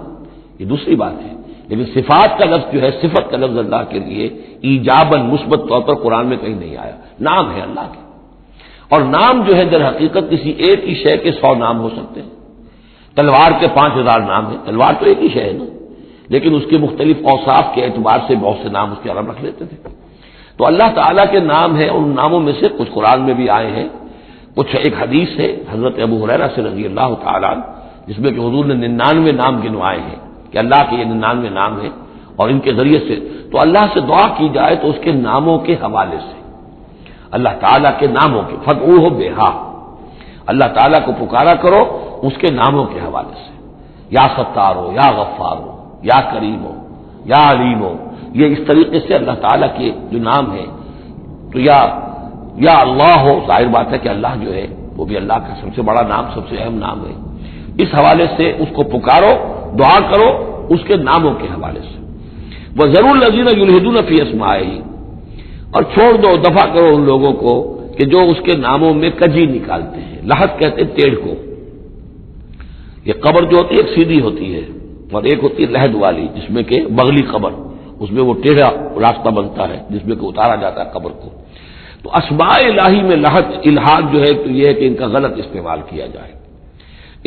یہ دوسری بات ہے، لیکن صفات کا لفظ جو ہے، صفت کا لفظ اللہ کے لیے ایجاباً مثبت طور پر قرآن میں کہیں نہیں آیا۔ نام ہے اللہ کے، اور نام جو ہے در حقیقت کسی ایک ہی شے کے 100 نام ہو سکتے ہیں۔ تلوار کے 5000 نام ہیں، تلوار تو ایک ہی شے ہے نا، لیکن اس کے مختلف اوصاف کے اعتبار سے بہت سے نام اس کے عرب رکھ لیتے تھے۔ تو اللہ تعالیٰ کے نام ہیں، ان ناموں میں سے کچھ قرآن میں بھی آئے ہیں، کچھ ایک حدیث ہے حضرت ابو ہریرہ سے رضی اللہ تعالیٰ عنہ، جس میں کہ حضور نے 99 نام گنوائے ہیں کہ اللہ کے یہ 99 نام ہیں، اور ان کے ذریعے سے تو اللہ سے دعا کی جائے تو اس کے ناموں کے حوالے سے، اللہ تعالیٰ کے ناموں کے، فادعوہ بہا، اللہ تعالیٰ کو پکارا کرو اس کے ناموں کے حوالے سے، یا ستار ہو، یا غفار ہو، یا کریم ہو، یا علیم ہو، یہ اس طریقے سے اللہ تعالیٰ کے جو نام ہیں، تو یا اللہ ہو، ظاہر بات ہے کہ اللہ جو ہے وہ بھی اللہ کا سب سے بڑا نام، سب سے اہم نام ہے، اس حوالے سے اس کو پکارو، دعا کرو اس کے ناموں کے حوالے سے۔ وَذَرُوا الَّذِينَ يُلْحِدُونَ فِي أَسْمَائِهِ، اور چھوڑ دو، دفع کرو ان لوگوں کو کہ جو اس کے ناموں میں کجی نکالتے ہیں۔ لحد کہتے ہیں ٹیڑھ کو، یہ قبر جو ہوتی ہے ایک سیدھی ہوتی ہے، اور ایک ہوتی ہے لحد والی جس میں کہ بغلی قبر، اس میں وہ ٹیڑھا راستہ بنتا ہے جس میں کہ اتارا جاتا ہے قبر کو۔ تو اسماء الہی میں لحد الحاد جو ہے تو یہ ہے کہ ان کا غلط استعمال کیا جائے،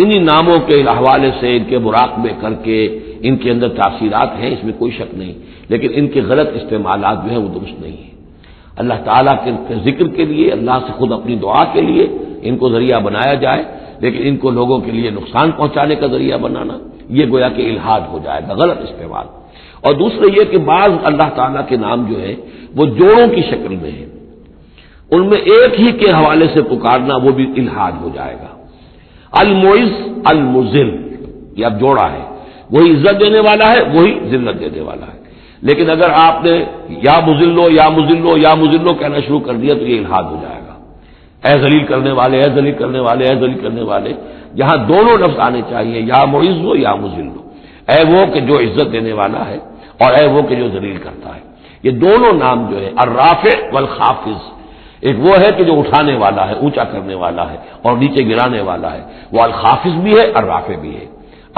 انہی ناموں کے حوالے سے ان کے مراقبے کر کے ان کے اندر تاثیرات ہیں، اس میں کوئی شک نہیں، لیکن ان کے غلط استعمالات جو ہیں وہ درست نہیں ہیں۔ اللہ تعالیٰ کے ذکر کے لیے، اللہ سے خود اپنی دعا کے لیے ان کو ذریعہ بنایا جائے، لیکن ان کو لوگوں کے لیے نقصان پہنچانے کا ذریعہ بنانا یہ گویا کہ الحاد ہو جائے گا، غلط استعمال۔ اور دوسرے یہ کہ بعض اللہ تعالیٰ کے نام جو ہیں وہ جوڑوں کی شکل میں ہیں، ان میں ایک ہی کے حوالے سے پکارنا وہ بھی الحاد ہو جائے گا۔ المعز المذل، یہ اب جوڑا ہے، وہی عزت دینے والا ہے، وہی ذلت دینے والا ہے، لیکن اگر آپ نے یا مذلو یا مذلو یا مذلو کہنا شروع کر دیا تو یہ الحاد ہو جائے گا۔ اے ذلیل کرنے والے، اے ذلیل کرنے والے، اے ذلیل کرنے والے، جہاں دونوں لفظ آنے چاہیے، یا معز ہو یا مذل ہو، اے وہ کہ جو عزت دینے والا ہے اور اے وہ کہ جو ذلیل کرتا ہے۔ یہ دونوں نام جو ہے الرافع والخافض، ایک وہ ہے کہ جو اٹھانے والا ہے، اونچا کرنے والا ہے اور نیچے گرانے والا ہے، وہ الخافض بھی ہے، الرافع بھی ہے،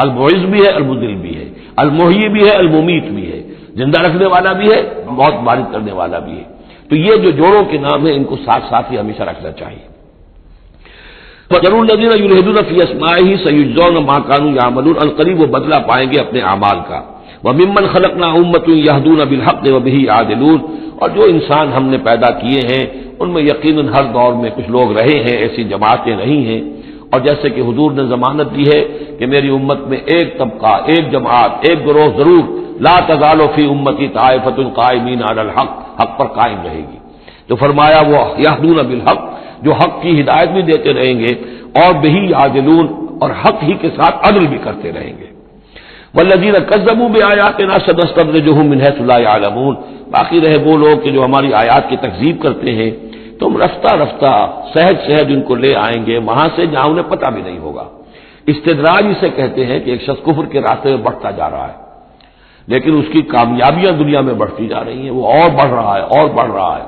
المعز بھی ہے، المذل بھی ہے، المحیی بھی ہے، الممیت بھی ہے، زندہ رکھنے والا بھی ہے، موت وارد کرنے والا بھی ہے۔ تو یہ جو جوڑوں کے نام ہیں ان کو ساتھ ساتھ ہی ہمیشہ رکھنا چاہیے۔ وَذَرُوا الَّذِينَ يُلْحِدُونَ فِي أَسْمَائِهِ سَيُجْزَوْنَ مَا كَانُوا يَعْمَلُونَ، القریب وہ بدلہ پائیں گے اپنے اعمال کا۔ وَمِمَّنْ خَلَقْنَا أُمَّةٌ يَهْدُونَ بِالْحَقِّ وَبِهِ يَعْدِلُونَ، اور جو انسان ہم نے پیدا کیے ہیں ان میں یقیناً ہر دور میں کچھ لوگ رہے ہیں، ایسی جماعتیں رہی ہیں، اور جیسے کہ حضور نے ضمانت دی ہے کہ میری امت میں ایک طبقہ، ایک جماعت، ایک گروہ ضرور، لا تزال فی امتی طائفۃ قائمین علی الحق، حق پر قائم رہے گی۔ تو فرمایا وہ یہدون بالحق، جو حق کی ہدایت بھی دیتے رہیں گے، اور بہی یعدلون، اور حق ہی کے ساتھ عدل بھی کرتے رہیں گے۔ والذین کذبوا بآیاتنا سنستدرجهم من حیث لا یعلمون، باقی رہے وہ لوگ کہ جو ہماری آیات کی تکذیب کرتے ہیں، تم رفتہ رفتہ سہج سہج ان کو لے آئیں گے وہاں سے جہاں انہیں پتہ بھی نہیں ہوگا۔ استدراج اسے کہتے ہیں کہ ایک شخص کفر کے راستے میں بڑھتا جا رہا ہے، لیکن اس کی کامیابیاں دنیا میں بڑھتی جا رہی ہیں، وہ اور بڑھ رہا ہے اور بڑھ رہا ہے،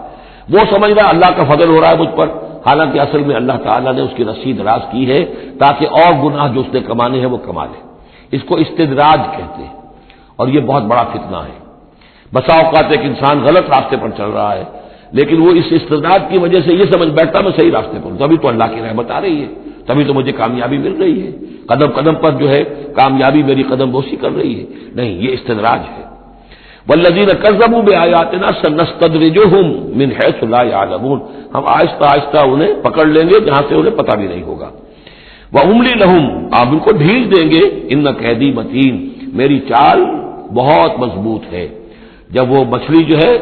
وہ سمجھ رہا ہے اللہ کا فضل ہو رہا ہے مجھ پر، حالانکہ اصل میں اللہ تعالیٰ نے اس کی رسی دراز کی ہے تاکہ اور گناہ جو اس نے کمانے ہیں وہ کما لے۔ اس کو استدراج کہتے ہیں، اور یہ بہت بڑا فتنہ ہے۔ بسا اوقات ایک انسان غلط راستے پر چل رہا ہے، لیکن وہ اس استدراج کی وجہ سے یہ سمجھ بیٹھتا میں صحیح راستے پر ہوں، تبھی تو اللہ کی رحمت آ رہی ہے، تبھی تو مجھے کامیابی مل رہی ہے، قدم قدم پر جو ہے کامیابی میری قدم بوسی کر رہی ہے۔ نہیں، یہ استدراج ہے۔ والذین کذبوا بآیاتنا سنستدرجهم من حیث لا یعلمون، ہم آہستہ آہستہ انہیں پکڑ لیں گے جہاں سے انہیں پتہ بھی نہیں ہوگا۔ وَأُمْلِي لَهُمْ، آپ ان کو ڈھیل دیں گے، ان قیدی متین، میری چال بہت مضبوط ہے۔ جب وہ مچھلی جو ہے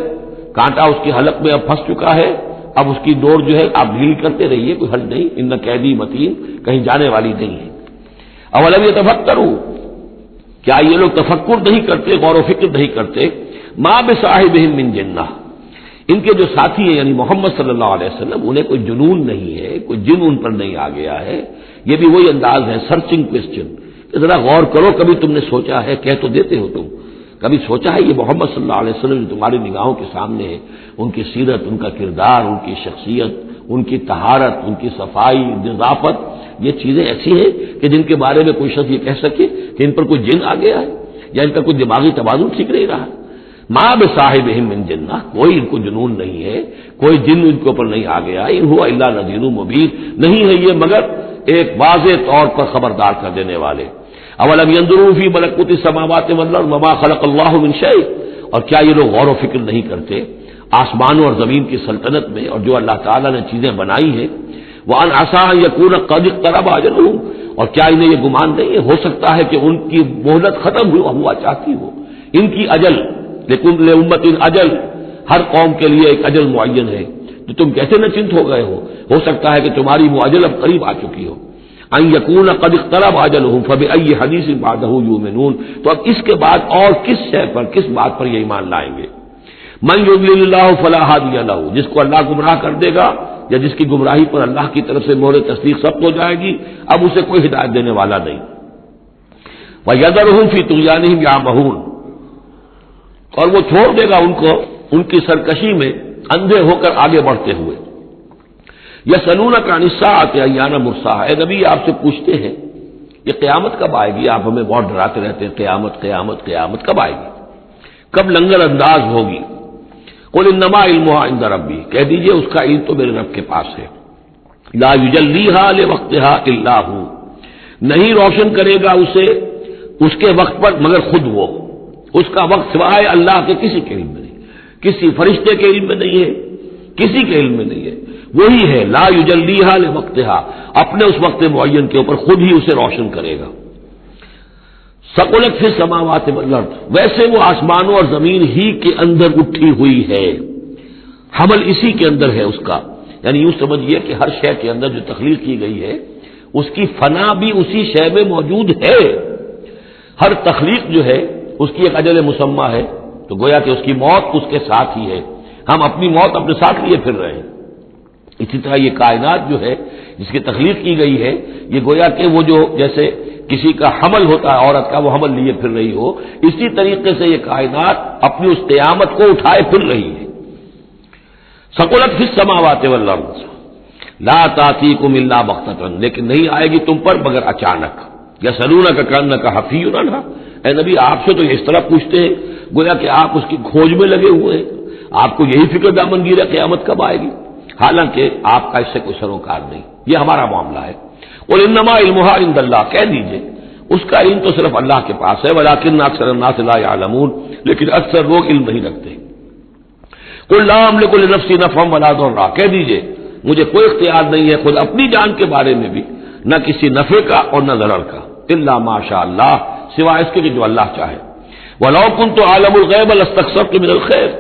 کانٹا اس کی حلق میں اب پھنس چکا ہے، اب اس کی ڈور جو ہے آپ ڈھیل کرتے رہیے، کوئی حل نہیں، ان قیدی متین، کہیں جانے والی نہیں ہے۔ اولم یتفکروا، کیا یہ لوگ تفکر نہیں کرتے، غور و فکر نہیں کرتے؟ ما بصاحبہم من جنہ، ان کے جو ساتھی ہیں یعنی محمد صلی اللہ علیہ وسلم، انہیں کوئی جنون نہیں ہے، کوئی جن ان پر نہیں آ گیا ہے۔ یہ بھی وہی انداز ہے سرچنگ کوسچن، ذرا غور کرو، کبھی تم نے سوچا ہے، کہہ تو دیتے ہو تم، کبھی سوچا ہے یہ محمد صلی اللہ علیہ وسلم جو تمہاری نگاہوں کے سامنے ہے، ان کی سیرت، ان کا کردار، ان کی شخصیت، ان کی طہارت، ان کی صفائی، نظافت، یہ چیزیں ایسی ہیں کہ جن کے بارے میں کوئی شخص یہ کہہ سکے کہ ان پر کوئی جن آ گیا ہے یا ان کا کوئی دماغی توازن ٹھیک نہیں رہا۔ ما بصاحبہم من جنہ، کوئی ان کو جنون نہیں ہے، کوئی جن ان کے اوپر نہیں آ گیا، ان هو الا نذیر مبین، نہیں ہے یہ مگر ایک واضح طور پر خبردار کر دینے والے۔ اولم ينظروا فی ملکوت السماوات والارض وما خلق اللہ من شیء، اور کیا یہ لوگ غور و فکر نہیں کرتے آسمانوں اور زمین کی سلطنت میں اور جو اللہ تعالیٰ نے چیزیں بنائی ہیں، وان عسى ان يكون قد اقترب اجلهم، اور کیا انہیں یہ گمان نہیں ہے ہو سکتا ہے کہ ان کی مہلت ختم ہوا چاہتی ہو، ان کی اجل، لیکن لامت اجل، ہر قوم کے لیے ایک اجل معین ہے، تو تم کیسے نہ چنت ہو گئے ہو سکتا ہے کہ تمہاری وہ اجل اب قریب آ چکی ہو۔ ان یکون قد اقترب اجلهم فبأي حدیث بعدہ یؤمنون، تو اب اس کے بعد اور کس شے پر، کس بات پر یہ ایمان لائیں گے؟ من یضلل اللہ فلا ہادی لہ، جس کو اللہ گمراہ کر دے گا یا جس کی گمراہی پر اللہ کی طرف سے مہر تصدیق ثبت ہو جائے گی، اب اسے کوئی ہدایت دینے والا نہیں۔ وَيَذَرُهُمْ فِي طُغْيَانِهِمْ يَعْمَهُونَ، اور وہ چھوڑ دے گا ان کو ان کی سرکشی میں اندھے ہو کر آگے بڑھتے ہوئے۔ یسألونک عن الساعۃ ایان مرساھا، اے نبی آپ سے پوچھتے ہیں یہ قیامت کب آئے گی، آپ ہمیں بہت ڈراتے رہتے ہیں قیامت قیامت قیامت کب آئے گی، کب لنگر انداز ہوگی؟ قل انما علمها عند ربی، کہہ دیجئے اس کا علم تو میرے رب کے پاس ہے۔ لا یجلیھا لوقتھا الا ھو، نہیں روشن کرے گا اسے اس کے وقت پر مگر خود وہ، اس کا وقت سوائے اللہ کے کسی کے علم میں نہیں، کسی فرشتے کے علم میں نہیں ہے، کسی کے علم میں نہیں ہے، وہی ہے لا یجلیھا لوقتھا، اپنے اس وقت معین کے اوپر خود ہی اسے روشن کرے گا۔ ثقلت فی السماوات والارض، ویسے وہ آسمانوں اور زمین ہی کے اندر اٹھی ہوئی ہے، حمل اسی کے اندر ہے اس کا، یعنی یوں سمجھیے کہ ہر شے کے اندر جو تخلیق کی گئی ہے اس کی فنا بھی اسی شے میں موجود ہے، ہر تخلیق جو ہے اس کی ایک اجل مسمى ہے، تو گویا کہ اس کی موت اس کے ساتھ ہی ہے، ہم اپنی موت اپنے ساتھ لیے پھر رہے ہیں۔ اسی طرح یہ کائنات جو ہے جس کی تخلیق کی گئی ہے، یہ گویا کہ وہ جو جیسے کسی کا حمل ہوتا ہے عورت کا، وہ حمل لیے پھر رہی ہو، اسی طریقے سے یہ کائنات اپنی اس قیامت کو اٹھائے پھر رہی ہے۔ ثقلت فی السماوات والارض لا تأتیکم الا بغتۃ، لیکن نہیں آئے گی تم پر مگر اچانک۔ یسألونک کأنک حفی عنہا، اے نبی آپ سے تو اس طرح پوچھتے ہیں گویا کہ آپ اس کی کھوج میں لگے ہوئے ہیں، آپ کو یہی فکر دامنگیر ہے قیامت کب آئے گی، حالانکہ آپ کا اس سے کوئی سروکار نہیں، یہ ہمارا معاملہ ہے۔ قل انما علمها عند اللہ، کہہ دیجئے اس کا علم تو صرف اللہ کے پاس ہے، ولکن اکثر الناس لا يعلمون، لیکن اکثر لوگ علم نہیں رکھتے۔ قل لا املک لنفسی نفعا ولا ضرا، کہہ دیجئے مجھے کوئی اختیار نہیں ہے خود اپنی جان کے بارے میں بھی، نہ کسی نفع کا اور نہ ضرر کا، الا ما شاء اللہ، سوائے اس کے کہ جو اللہ چاہے۔ ولو كنت اعلم الغیب لاستكثرت من الخير،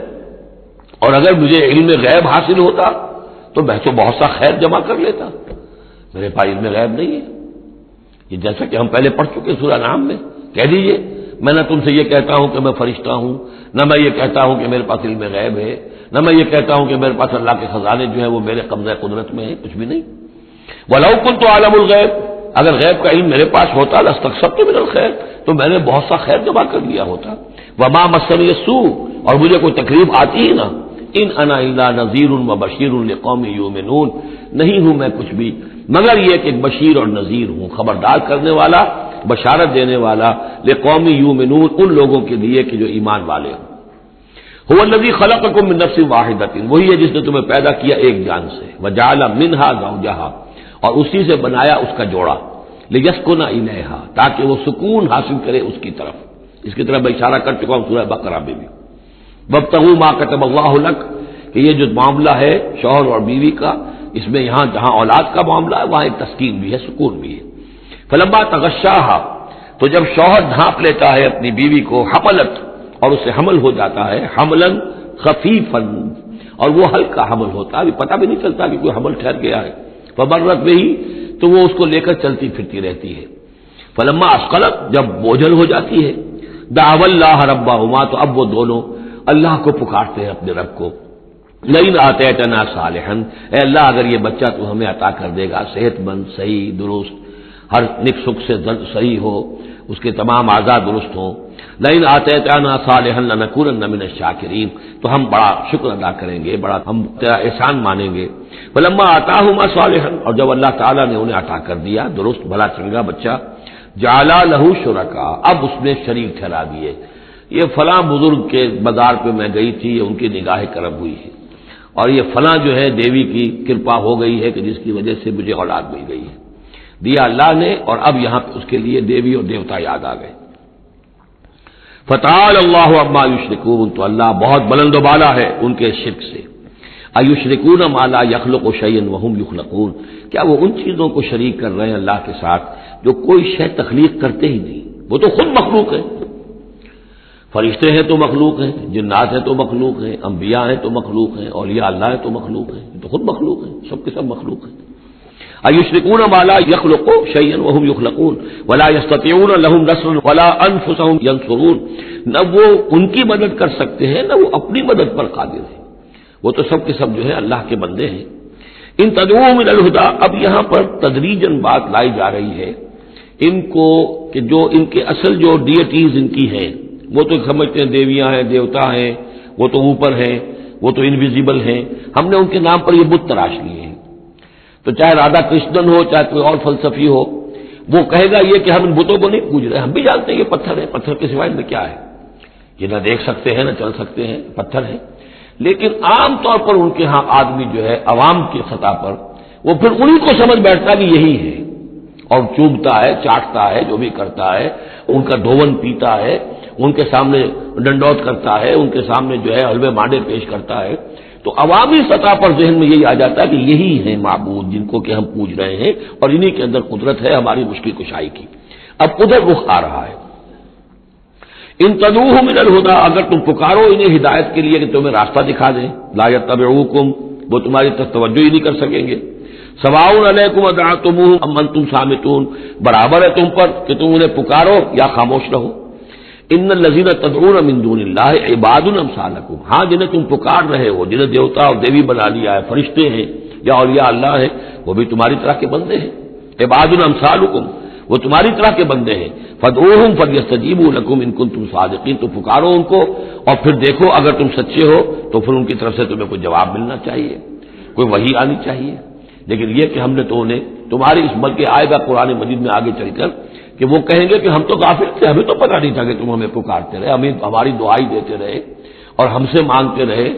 اور اگر مجھے علم غیب حاصل ہوتا تو میں تو بہت سا خیر جمع کر لیتا، میرے پاس علم غیب نہیں ہے، یہ جیسا کہ ہم پہلے پڑھ چکے سورہ نام میں۔ کہہ دیجئے میں نہ تم سے یہ کہتا ہوں کہ میں فرشتہ ہوں، نہ میں یہ کہتا ہوں کہ میرے پاس علم غیب ہے، نہ میں یہ کہتا ہوں کہ میرے پاس اللہ کے خزانے جو ہیں وہ میرے قبضہ قدرت میں ہیں، کچھ بھی نہیں۔ وَلَوْ كُنْتُ أَعْلَمُ الْغَيْبَ، اگر غیب کا علم میرے پاس ہوتا لَاسْتَكْثَرْتُ مِنَ الْخَيْرِ، تو میں نے بہت سا خیر جمع کر لیا ہوتا۔ وَمَا مَسَّنِيَ السُّوءُ، اور مجھے کوئی تکلیف آتی ہی نہ۔ ان انا الا نذیر وبشیر لقوم یؤمنون، نہیں ہوں میں کچھ بھی مگر یہ کہ ایک بشیر اور نذیر ہوں، خبردار کرنے والا، بشارت دینے والا، لقوم یؤمنون، ان لوگوں کے لیے کہ جو ایمان والے ہوں۔ هو الذی خلقکم من نفس واحدۃ، وہی ہے جس نے تمہیں پیدا کیا ایک جان سے، وجعل منها زوجها، اور اسی سے بنایا اس کا جوڑا، لیسکن الیہا، تاکہ وہ سکون حاصل کرے اس کی طرف۔ اس کی طرف میں اشارہ کر چکا ہوں سورہ بقرہ میں بھی۔ وابتغوا ما كتب اللہ لک، کہ یہ جو معاملہ ہے شوہر اور بیوی کا، اس میں یہاں جہاں اولاد کا معاملہ ہے وہاں ایک تسکین بھی ہے، سکون بھی ہے۔ فلما تغشاها، تو جب شوہر ڈھانپ لیتا ہے اپنی بیوی کو، حملت، اور اسے حمل ہو جاتا ہے، حملا خفیفا، اور وہ ہلکا حمل ہوتا ہے، پتہ بھی نہیں چلتا کہ کوئی حمل ٹھہر گیا ہے، فمرت بہ، تو وہ اس کو لے کر چلتی پھرتی رہتی ہے۔ فلما اثقلت، جب بوجھل ہو جاتی ہے، دعوا اللہ ربہما، تو اب وہ دونوں اللہ کو پکارتے ہیں اپنے رب کو. لئن آتیتنا صالحا، اے اللہ اگر یہ بچہ تو ہمیں عطا کر دے گا صحت مند، صحیح، درست، ہر نک سکھ سے صحیح ہو، اس کے تمام اعضاء درست ہوں. لئن آتیتنا صالحا لنکونن من الشاکرین، تو ہم بڑا شکر ادا کریں گے، بڑا ہم تیرا احسان مانیں گے. فلما آتاہما صالحا، اور جب اللہ تعالیٰ نے انہیں عطا کر دیا درست بھلا چنگا بچہ، جعلا لہ شرکا، اب اس نے شریک ٹھہرا دیے. یہ فلاں بزرگ کے مزار پہ میں گئی تھی، ان کی نگاہ کرم ہوئی ہے، اور یہ فلاں جو ہے دیوی کی کرپا ہو گئی ہے کہ جس کی وجہ سے مجھے اولاد مل گئی ہے. دیا اللہ نے، اور اب یہاں پہ اس کے لیے دیوی اور دیوتا یاد آ گئے. فتعالى اللہ عما یشرکون، تو اللہ بہت بلند و بالا ہے ان کے شرک سے. ایشرکون ما لا یخلق شیئا وهم یخلقون، کیا وہ ان چیزوں کو شریک کر رہے ہیں اللہ کے ساتھ جو کوئی شے تخلیق کرتے ہی نہیں، وہ تو خود مخلوق ہے. فرشتے ہیں تو مخلوق ہیں، جنات ہیں تو مخلوق ہیں، انبیاء ہیں تو مخلوق ہیں، اولیاء اللہ ہیں تو مخلوق ہیں، تو خود مخلوق ہیں، سب کے سب مخلوق ہیں. ایشرکون ما لا یخلق شیئا وهم یخلقون ولا یستطیعون لهم نصرا ولا انفسهم ینصرون، نہ وہ ان کی مدد کر سکتے ہیں نہ وہ اپنی مدد پر قادر ہیں، وہ تو سب کے سب جو ہے اللہ کے بندے ہیں. ان تدعوهم الى الهدى، اب یہاں پر تدریجاً بات لائی جا رہی ہے ان کو کہ جو ان کے اصل جو ڈیٹیز ان کی ہیں، وہ تو سمجھتے ہیں دیویاں ہیں، دیوتا ہیں، وہ تو اوپر ہیں، وہ تو انویزیبل ہیں، ہم نے ان کے نام پر یہ بت تراش لیے ہیں. تو چاہے رادھا کرشنن ہو، چاہے کوئی اور فلسفی ہو، وہ کہے گا یہ کہ ہم ان بتوں کو نہیں پوج رہے، ہم بھی جانتے ہیں یہ پتھر ہے، پتھر کے سوائے میں کیا ہے، یہ نہ دیکھ سکتے ہیں نہ چل سکتے ہیں، پتھر ہے. لیکن عام طور پر ان کے ہاں آدمی جو ہے عوام کی سطح پر وہ پھر انہیں کو سمجھ بیٹھتا کہ یہی ہے، اور چوبتا ہے، چاٹتا ہے، جو بھی کرتا ہے، ان کا دھون پیتا ہے، ان کے سامنے ڈنڈوت کرتا ہے، ان کے سامنے جو ہے حلوے مانڈے پیش کرتا ہے. تو عوامی سطح پر ذہن میں یہی آ جاتا ہے کہ یہی ہے معبود جن کو کہ ہم پوج رہے ہیں، اور انہی کے اندر قدرت ہے ہماری مشکل کشائی کی. اب ادھر رخ آ رہا ہے. ان تدعوهم الى الهدى، اگر تم پکارو انہیں ہدایت کے لیے کہ تمہیں راستہ دکھا دیں، لا يتبعوكم، وہ تمہاری طرف توجہ ہی نہیں کر سکیں گے. سواء علیکم ادعوتموهم ام انتم صامتون، برابر ہے تم پر کہ تم انہیں پکارو یا خاموش رہو. ان الذین تدعون من دون اللہ عباد امثالکم، ہاں جنہیں تم پکار رہے ہو، جنہیں دیوتا اور دیوی بنا لیا ہے، فرشتے ہیں یا اولیاء اللہ ہے، وہ بھی تمہاری طرح کے بندے ہیں. عباد امثالکم، وہ تمہاری طرح کے بندے ہیں. فادعوہم فلیستجیبوا لکم ان کنتم صادقین، تو پکارو ان کو اور پھر دیکھو اگر تم سچے ہو تو پھر ان کی طرف سے تمہیں کوئی جواب ملنا چاہیے، کوئی وحی آنی چاہیے. لیکن یہ کہ ہم نے تو انہیں تمہاری اس بلکہ آئے گا قرآن مجید میں آگے چل کر کہ وہ کہیں گے کہ ہم تو غافل تھے، ہمیں تو پتہ نہیں تھا کہ تم ہمیں پکارتے رہے، ہمیں ہماری دعائی دیتے رہے اور ہم سے مانگتے رہے،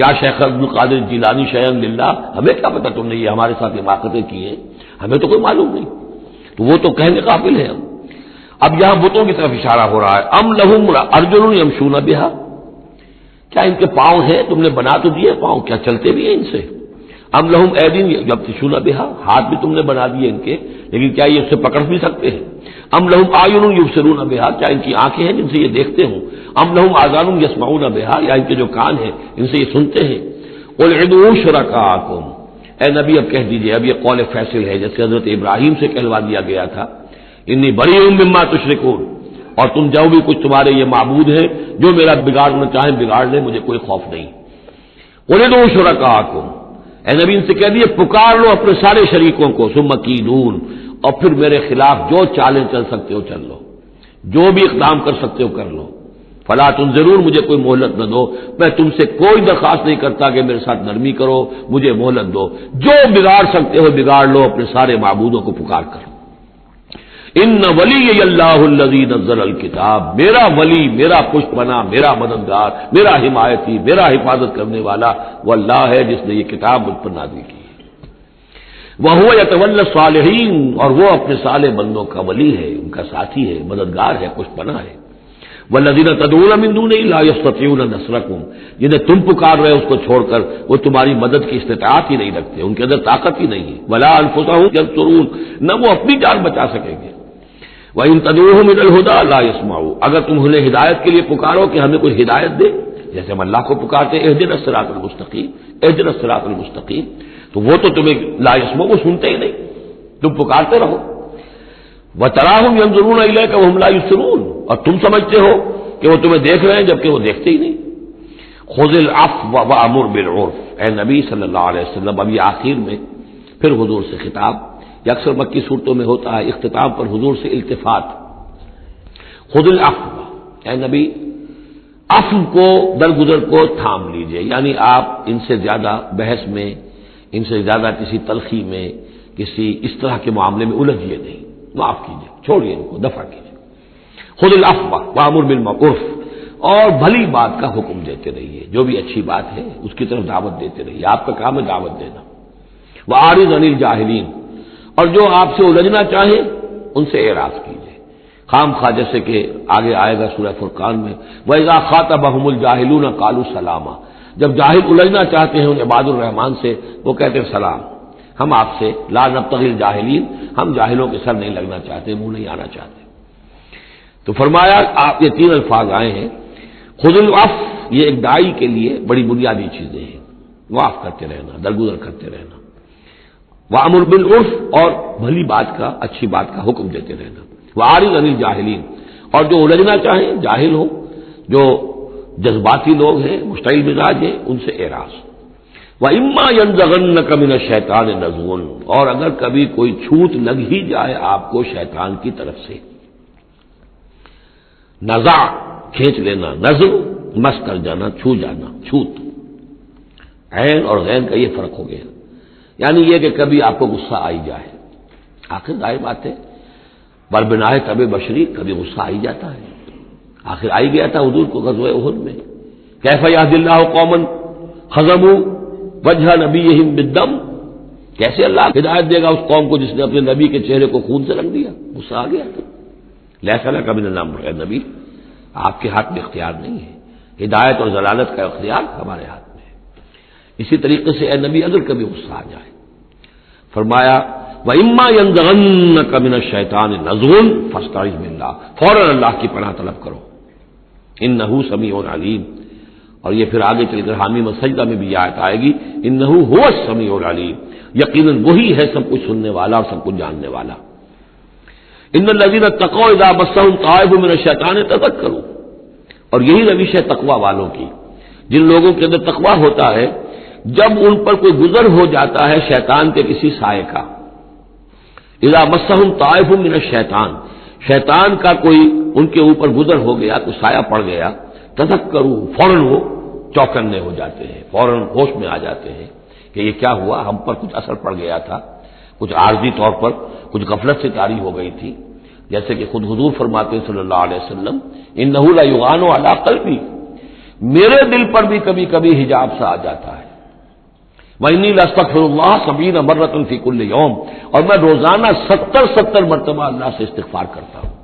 یا شیخ عبد القادر جیلانی شیئا للہ، ہمیں کیا پتہ تم نے یہ ہمارے ساتھ حماقتیں کی ہیں، ہمیں تو کوئی معلوم نہیں. تو وہ تو کہیں گے غافل ہیں ہم. اب یہاں بتوں کی طرف اشارہ ہو رہا ہے. ام لہم ارجل یمشون بہا، کیا ان کے پاؤں ہیں، تم نے بنا تو دیے پاؤں، کیا چلتے بھی ہیں ان سے؟ ام لہم ایدین یبطشون بہا، ہاتھ بھی تم نے بنا دیے ان کے، لیکن کیا یہ اس سے پکڑ بھی سکتے ہیں؟ ام لہم اعین یبصرون بہا، کیا ان کی آنکھیں ہیں جن سے یہ دیکھتے ہوں؟ ام لہم آذان یسمعون بہا، یا ان کے جو کان ہیں ان سے یہ سنتے ہیں؟ قل ادعوا شرکاءکم، اے نبی اب کہہ دیجئے، اب یہ قول فیصل ہے جیسے حضرت ابراہیم سے کہلوا دیا گیا تھا، انی بریء مما تشرکون، اور تم جو بھی کچھ تمہارے یہ معبود ہیں جو میرا بگاڑنا چاہیں بگاڑ لیں، مجھے کوئی خوف نہیں. قل ادعوا شرکاءکم، اے نبی ان سے کہہ دیے پکار لو اپنے سارے شریکوں کو، ثم کیدون، اور پھر میرے خلاف جو چالیں چل سکتے ہو چل لو، جو بھی اقدام کر سکتے ہو کر لو. فلا تنظرون، مجھے کوئی مہلت نہ دو، میں تم سے کوئی درخواست نہیں کرتا کہ میرے ساتھ نرمی کرو، مجھے مہلت دو، جو بگاڑ سکتے ہو بگاڑ لو اپنے سارے معبودوں کو پکار کر. ان ولی اللہ الذی نزل الکتاب، میرا ولی، میرا پشت بنا، میرا مددگار، میرا حمایتی، میرا حفاظت کرنے والا وہ اللہ ہے جس نے یہ کتاب مجھ پر نازل کی. وَهُوَ يَتَوَلَّى الصَّالِحِينَ، اور وہ اپنے صالح بندوں کا ولی ہے، ان کا ساتھی ہے، مددگار ہے، پشت بنا ہے. وَالَّذِينَ تَدْعُونَ مِن دُونِهِ لَا يَسْتَطِيعُونَ نَصْرَكُمْ، جنہیں تم پکار رہے ہو اس کو چھوڑ کر وہ تمہاری مدد کی استطاعت ہی نہیں رکھتے، ان کے اندر طاقت ہی نہیں ہے. وَلَا أَنفُسَهُمْ يَنصُرُونَ، نہ وہ اپنی جان بچا سکیں گے. وَإِن تَدْعُوهُمْ إِلَى الْهُدَى لَا يَسْمَعُوا، اگر تم انہیں ہدایت کے لیے پکارو کہ ہمیں کوئی ہدایت دے، جیسے ہم اللہ کو پکارتے ہیں اهدنا الصراط المستقیم، اهدنا الصراط المستقیم، تو وہ تو تمہیں لا يسمعوا، وہ سنتے ہی نہیں، تم پکارتے رہو. وَتَرَاهُمْ يَنظُرُونَ إِلَيْكَ وَهُمْ لَا يُبْصِرُونَ، اور تم سمجھتے ہو کہ وہ تمہیں دیکھ رہے ہیں جبکہ وہ دیکھتے ہی نہیں. خذ العفو وامر بالعرف، اے نبی صلی اللہ علیہ وسلم، اب یہ آخر میں پھر حضور سے خطاب، یہ اکثر مکی صورتوں میں ہوتا ہے، اختتام پر حضور سے التفات، خذ العفو، اے نبی عفو کو، درگزر کو تھام لیجئے، یعنی آپ ان سے زیادہ بحث میں، ان سے زیادہ کسی تلخی میں، کسی اس طرح کے معاملے میں الجھیے نہیں، معاف کیجئے، چھوڑیے ان کو، دفع کیجئے۔ خذ العفو وامر بالمعروف، اور بھلی بات کا حکم دیتے رہیے، جو بھی اچھی بات ہے اس کی طرف دعوت دیتے رہیے، آپ کا کام ہے دعوت دینا۔ وَأَعْرِضْ عَنِ الْجَاهِلِينَ، اور جو آپ سے الجھنا چاہیں ان سے اعراض کیجئے، خام خواہ، جیسے کہ آگے آئے گا سورہ فرقان میں، وَإِذَا خَاطَبَهُمُ الْجَاهِلُونَ قَالُوا سَلَامًا، جب جاہل الجھنا چاہتے ہیں ان عباد الرحمان سے، وہ کہتے ہیں سلام، ہم آپ سے لا نبتغی الجاہلین، ہم جاہلوں کے سر نہیں لگنا چاہتے، منہ نہیں آنا چاہتے۔ تو فرمایا آپ یہ تین الفاظ آئے ہیں، خذ العفو، یہ ایک داعی کے لیے بڑی بنیادی چیزیں ہیں، معاف کرتے رہنا، درگزر کرتے رہنا، وامر بالعرف، اور بھلی بات کا، اچھی بات کا حکم دیتے رہنا، وَأَعْرِضْ عَنِ الْجَاهِلِينَ، اور جو الجھنا چاہیں، جاہل ہو، جو جذباتی لوگ ہیں، مشتعل مزاج ہیں، ان سے اعراض۔ وَإِمَّا يَنزَغَنَّكَ مِنَ الشَّيْطَانِ نَزْغٌ، اور اگر کبھی کوئی چھوٹ لگ ہی جائے آپ کو شیطان کی طرف سے، نزع کھینچ لینا، نزع مس کر جانا، چھو جانا، چھوت، عین اور غین کا یہ فرق ہو گیا، یعنی یہ کہ کبھی آپ کو غصہ آئی جائے، آخر ظاہر بات ہے بربنائے طب بشری، کبھی غصہ آئی جاتا ہے، آخر آئی گیا تھا حضور کو غزوہ احد میں، کیف یہدی اللہ قوما خضموا وجہ نبیہم بالدم، کیسے اللہ ہدایت دے گا اس قوم کو جس نے اپنے نبی کے چہرے کو خون سے رنگ دیا، غصہ آ گیا تھا۔ لیس لک من الامر، اے نبی آپ کے ہاتھ میں اختیار نہیں ہے، ہدایت اور ضلالت کا اختیار ہمارے ہاتھ میں ہے۔ اسی طریقے سے اے نبی اگر کبھی غصہ آ جائے، فرمایا وَإِمَّا يَنزَغَنَّكَ مِنَ الشَّيْطَانِ نَزْغٌ فَاسْتَعِذْ بِاللَّهِ، فوراً اللہ کی پناہ طلب کرو، إِنَّهُ سَمِيعٌ عَلِيمٌ، اور یہ پھر آگے چل کر حامیم السجدہ میں بھی یہ آیت آئے گی، إِنَّهُ هُوَ السَّمِيعُ الْعَلِيمُ، یقیناً وہی ہے سب کچھ سننے والا اور سب کچھ جاننے والا۔ إِنَّ الَّذِينَ اتَّقَوْا إِذَا مَسَّهُمْ طَائِفٌ مِّنَ الشَّيْطَانِ تَذَكَّرُوا، اور یہی روش ہے تقوی والوں کی، جن لوگوں کے اندر تقوی ہوتا ہے، جب ان پر کوئی گزر ہو جاتا ہے شیطان کے کسی سائے کا، اذا مسہم طائف من الشیطان، شیطان کا کوئی ان کے اوپر گزر ہو گیا، کوئی سایہ پڑ گیا، تذکروا، فوراً وہ چوکنے ہو جاتے ہیں، فوراً ہوش میں آ جاتے ہیں کہ یہ کیا ہوا، ہم پر کچھ اثر پڑ گیا تھا، کچھ عارضی طور پر کچھ غفلت سے طاری ہو گئی تھی، جیسے کہ خود حضور فرماتے ہیں صلی اللہ علیہ وسلم، انہ لیغان علی قلبی، میرے دل پر بھی کبھی کبھی حجاب سا آ جاتا ہے، وَإِنِّي لَأَسْتَغْفِرُ اللَّهَ 70 مرة فی کل یوم، اور میں روزانہ 70 مرتبہ اللہ سے استغفار کرتا ہوں۔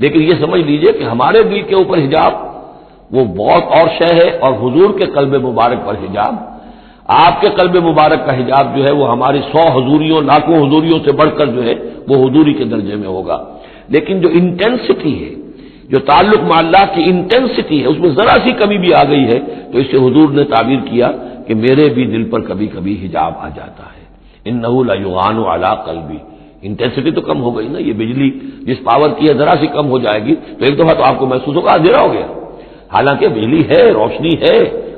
لیکن یہ سمجھ لیجئے کہ ہمارے دل کے اوپر حجاب وہ بہت اور شے ہے، اور حضور کے قلب مبارک پر حجاب، آپ کے قلب مبارک کا حجاب جو ہے وہ ہماری 100 حضوریوں، لاکھوں حضوریوں سے بڑھ کر جو ہے وہ حضوری کے درجے میں ہوگا، لیکن جو انٹینسٹی ہے، جو تعلق مع اللہ کی انٹینسٹی ہے، اس میں ذرا سی کمی بھی آ گئی ہے، تو اس سے حضور نے تعبیر کیا کہ میرے بھی دل پر کبھی کبھی حجاب آ جاتا ہے، انہ لیغان علی قلبی، انٹینسٹی تو کم ہو گئی نا، یہ بجلی جس پاور کی ہے ذرا سی کم ہو جائے گی تو ایک دفعہ تو آپ کو محسوس ہوگا اندھیرا ہو گیا، حالانکہ بجلی ہے، روشنی ہے،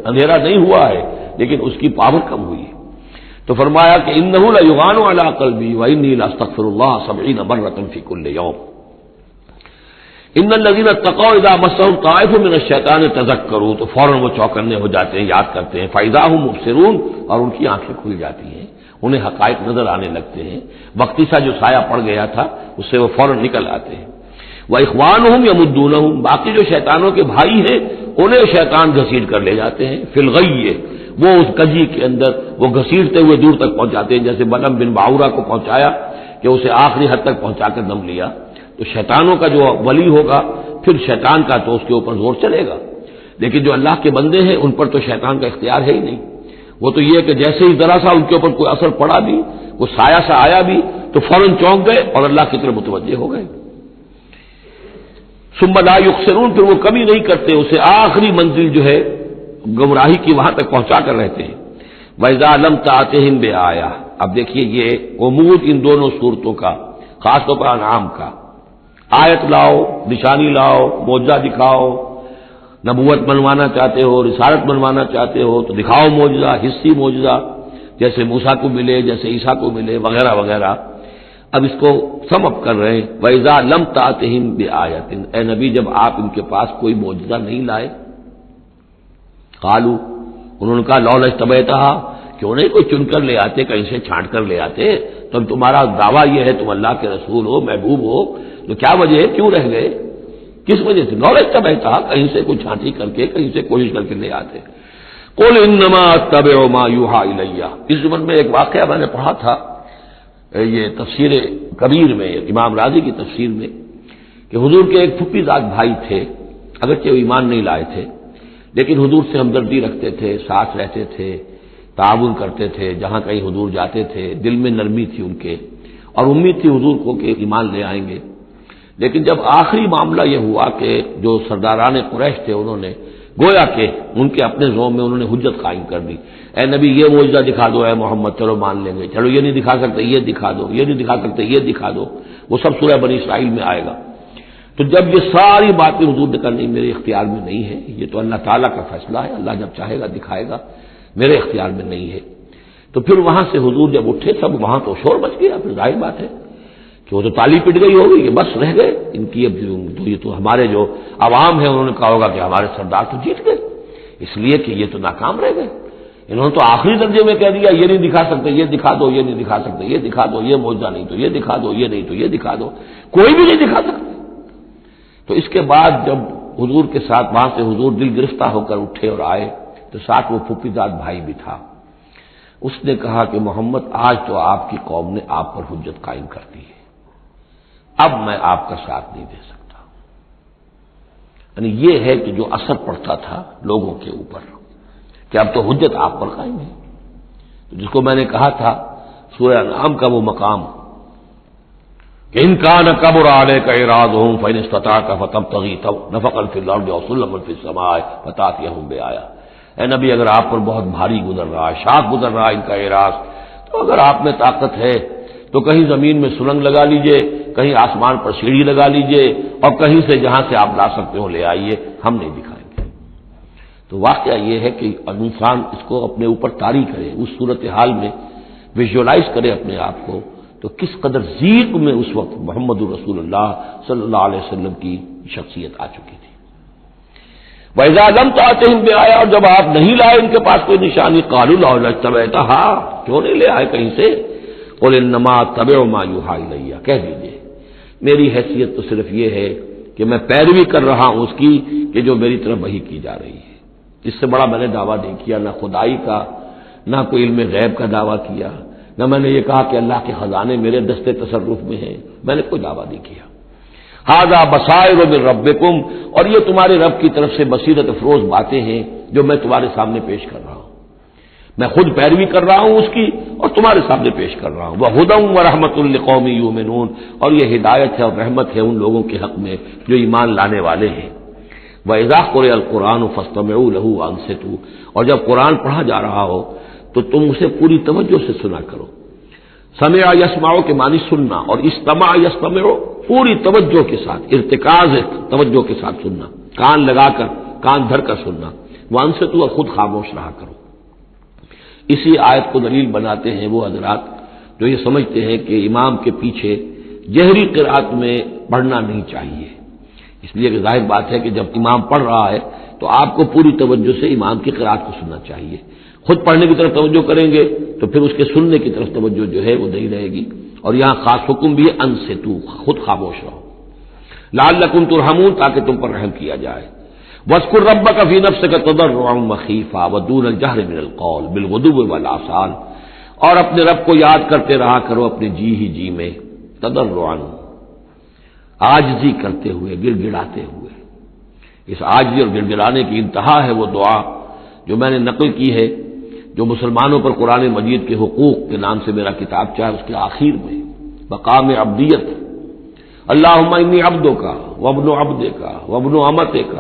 اندھیرا نہیں ہوا ہے، لیکن اس کی پاور کم ہوئی ہے۔ تو فرمایا کہ انہ لیغان علی قلبی وانی لاستغفر اللہ 70 مرة فی کل یوم۔ ان الذین اتقوا اذا مسهم طائف من الشیطان تذکروا، تو فوراً وہ چوکنے ہو جاتے ہیں، یاد کرتے ہیں، فاذا هم مبصرون، اور ان کی آنکھیں کھل جاتی ہیں، انہیں حقائق نظر آنے لگتے ہیں، وقتی سا جو سایہ پڑ گیا تھا اس سے وہ فوراً نکل آتے ہیں۔ واخوانهم یمدونهم، باقی جو شیطانوں کے بھائی ہیں انہیں شیطان گھسیٹ کر لے جاتے ہیں، فی الغی، وہ اس کجی کے اندر وہ گھسیٹتے ہوئے دور تک پہنچاتے ہیں، جیسے بلعم بن باورہ کو پہنچایا کہ اسے آخری حد تک پہنچا کر دم لیا۔ تو شیطانوں کا جو ولی ہوگا پھر شیطان کا تو اس کے اوپر زور چلے گا، لیکن جو اللہ کے بندے ہیں ان پر تو شیطان کا اختیار ہے ہی نہیں، وہ تو یہ کہ جیسے ہی ذرا سا ان کے اوپر کوئی اثر پڑا بھی، وہ سایہ سا آیا بھی تو فوراً چونک گئے اور اللہ کی طرف متوجہ ہو گئے۔ ثم لا یخسرون، پھر وہ کمی نہیں کرتے، اسے آخری منزل جو ہے گمراہی کی وہاں تک پہنچا کر رہتے ہیں۔ وَإِذَا لَمْ تَأْتِهِمْ بِآیَةٍ، اب دیکھیے یہ عمود ان دونوں صورتوں کا، خاص طور پر انعام کا، آیت لاؤ، نشانی لاؤ، معجزہ دکھاؤ، نبوت منوانا چاہتے ہو، رسالت منوانا چاہتے ہو تو دکھاؤ معجزہ، حصی معجزہ، جیسے موسیٰ کو ملے، جیسے عیسیٰ کو ملے، وغیرہ وغیرہ۔ اب اس کو سم اپ کر رہے ہیں، وَإِذَا لَمْ تَأْتِهِمْ بِآيَةٍ، اے نبی جب آپ ان کے پاس کوئی معجزہ نہیں لائے، قالوا، انہوں نے کہا لولا اجتبیتہا، کیوں نہیں کوئی چن کر لے آتے، کہیں سے چھانٹ کر لے آتے، تو تمہارا دعویٰ یہ ہے تم اللہ کے رسول ہو، محبوب ہو، تو کیا وجہ ہے، کیوں رہ گئے، کس وجہ سے؟ لولا اجتبیتہا، کہیں سے کوئی چھانٹی کر کے، کہیں سے کوشش کر کے لے آتے۔ قل انما اتبع ما یوحی الی، اس زمن میں ایک واقعہ میں نے پڑھا تھا، یہ تفسیر کبیر میں، امام راضی کی تفسیر میں، کہ حضور کے ایک پھپھی زاد بھائی تھے، اگرچہ وہ ایمان نہیں لائے تھے، لیکن حضور سے ہمدردی رکھتے تھے، ساتھ رہتے تھے، تعاون کرتے تھے، جہاں کہیں حضور جاتے تھے، دل میں نرمی تھی ان کے، اور امید تھی حضور کو کہ ایمان لے آئیں گے۔ لیکن جب آخری معاملہ یہ ہوا کہ جو سرداران قریش تھے، انہوں نے گویا کہ ان کے اپنے زوم میں انہوں نے حجت قائم کر دی، اے نبی یہ معجزہ دکھا دو، اے محمد چلو مان لیں گے، چلو یہ نہیں دکھا سکتے یہ دکھا دو، یہ نہیں دکھا سکتے یہ دکھا دو، وہ سب سورہ بنی اسرائیل میں آئے گا۔ تو جب یہ ساری باتیں حضور نے کرنی میرے اختیار میں نہیں ہے، یہ تو اللہ تعالیٰ کا فیصلہ ہے، اللہ جب چاہے گا دکھائے گا، میرے اختیار میں نہیں ہے۔ تو پھر وہاں سے حضور جب اٹھے سب وہاں تو شور مچ گیا، پھر ظاہر بات ہے کہ وہ تو تالی پٹ گئی ہوگی کہ بس رہ گئے ان کی، اب تو یہ تو ہمارے جو عوام ہے انہوں نے کہا ہوگا کہ ہمارے سردار تو جیت گئے، اس لیے کہ یہ تو ناکام رہ گئے، انہوں نے تو آخری درجے میں کہہ دیا یہ نہیں دکھا سکتے یہ دکھا دو، یہ نہیں دکھا سکتے یہ دکھا دو، یہ معجزہ نہیں تو یہ دکھا دو، یہ نہیں تو یہ دکھا دو، کوئی بھی نہیں دکھا سکتے۔ تو اس کے بعد جب حضور کے ساتھ وہاں سے حضور دل گرفتہ ہو کر اٹھے اور آئے تو ساتھ وہ پھوپھی زاد بھائی بھی تھا، اس نے کہا کہ محمد آج تو آپ کی قوم نے آپ پر حجت قائم کر دی ہے، اب میں آپ کا ساتھ نہیں دے سکتا۔ یعنی یہ ہے کہ جو اثر پڑتا تھا لوگوں کے اوپر کہ اب تو حجت آپ پر قائم ہے، تو جس کو میں نے کہا تھا سورہ انعام کا وہ مقام کہ ان کان کبر علیک اعراضهم فإن استطعت فتبتغي نفقا في الارض او سلما في السماء فتأتيهم بآية، اے نبی اگر آپ پر بہت بھاری گزر رہا ہے، شاق گزر رہا ہے ان کا اعراض، تو اگر آپ میں طاقت ہے تو کہیں زمین میں سرنگ لگا لیجئے، کہیں آسمان پر سیڑھی لگا لیجئے، اور کہیں سے جہاں سے آپ لا سکتے ہو لے آئیے، ہم نہیں دکھائیں گے۔ تو واقعہ یہ ہے کہ انسان اس کو اپنے اوپر طاری کرے، اس صورتحال میں ویژولائز کرے اپنے آپ کو، تو کس قدر ضیق میں اس وقت محمد رسول اللہ صلی اللہ علیہ وسلم کی شخصیت آ چکی تھی۔ وَإِذَا لَمْ تَأْتِهِمْ بِآيَةٍ، اور جب آپ نہیں لائے ان کے پاس کوئی نشانی، قَالُوا لَوْلَا اجْتَبَيْتَهَا، کیوں نہیں لے آئے کہیں سے؟ قُلْ إِنَّمَا أَتَّبِعُ مَا يُوحَىٰ إِلَيَّ، کہہ دیجئے میری حیثیت تو صرف یہ ہے کہ میں پیروی کر رہا ہوں اس کی کہ جو میری طرف وحی کی جا رہی ہے، اس سے بڑا میں نے دعویٰ نہیں کیا، نہ خدائی کا، نہ کوئی علم غیب کا دعویٰ کیا، نہ میں نے یہ کہا کہ اللہ کے خزانے میرے دستے تصرف میں ہیں، میں نے کوئی دعویٰ نہیں کیا۔ ھذا بصائر من ربکم، اور یہ تمہارے رب کی طرف سے بصیرت افروز باتیں ہیں جو میں تمہارے سامنے پیش کر رہا ہوں، میں خود پیروی کر رہا ہوں اس کی اور تمہارے سامنے پیش کر رہا ہوں۔ وہدی ورحمۃ لقوم یؤمنون، اور یہ ہدایت ہے اور رحمت ہے ان لوگوں کے حق میں جو ایمان لانے والے ہیں۔ وَإِذَا قُرِئَ الْقُرْآنُ فَاسْتَمِعُوا لَهُ وَأَنصِتُوا، اور جب قرآن پڑھا جا رہا ہو تو تم اسے پوری توجہ سے سنا کرو۔ سمع یسمع کے معنی سننا، اور استمع یستمع پوری توجہ کے ساتھ، ارتکاز توجہ کے ساتھ سننا، کان لگا کر، کان دھر کر سننا۔ وانصتوا، اور خود خاموش رہا کرو۔ اسی آیت کو دلیل بناتے ہیں وہ حضرات جو یہ سمجھتے ہیں کہ امام کے پیچھے جہری قرأت میں پڑھنا نہیں چاہیے، اس لیے کہ ظاہر بات ہے کہ جب امام پڑھ رہا ہے تو آپ کو پوری توجہ سے امام کی قرأت کو سننا چاہیے، خود پڑھنے کی طرف توجہ کریں گے تو پھر اس کے سننے کی طرف توجہ جو ہے وہ نہیں رہے گی۔ اور یہاں خاص حکم بھی ہے انصتوا، خود خاموش رہو، لعلکم ترحمون، تاکہ تم پر رحم کیا جائے۔ واذکر ربک فی نفسک تضرعا وخیفا ودون الجہر من القول بالغدو والآصال، اور اپنے رب کو یاد کرتے رہا کرو اپنے جی ہی جی میں، تضرعا، عاجزی کرتے ہوئے، گڑ گڑاتے ہوئے۔ اس عاجزی اور گڑ گڑانے کی انتہا ہے وہ دعا جو میں نے نقل کی ہے، جو مسلمانوں پر قرآن مجید کے حقوق کے نام سے میرا کتاب چاہے اس کے آخر میں مقام عبدیت، اللہم انی عبدک وابن عبدک وابن امتک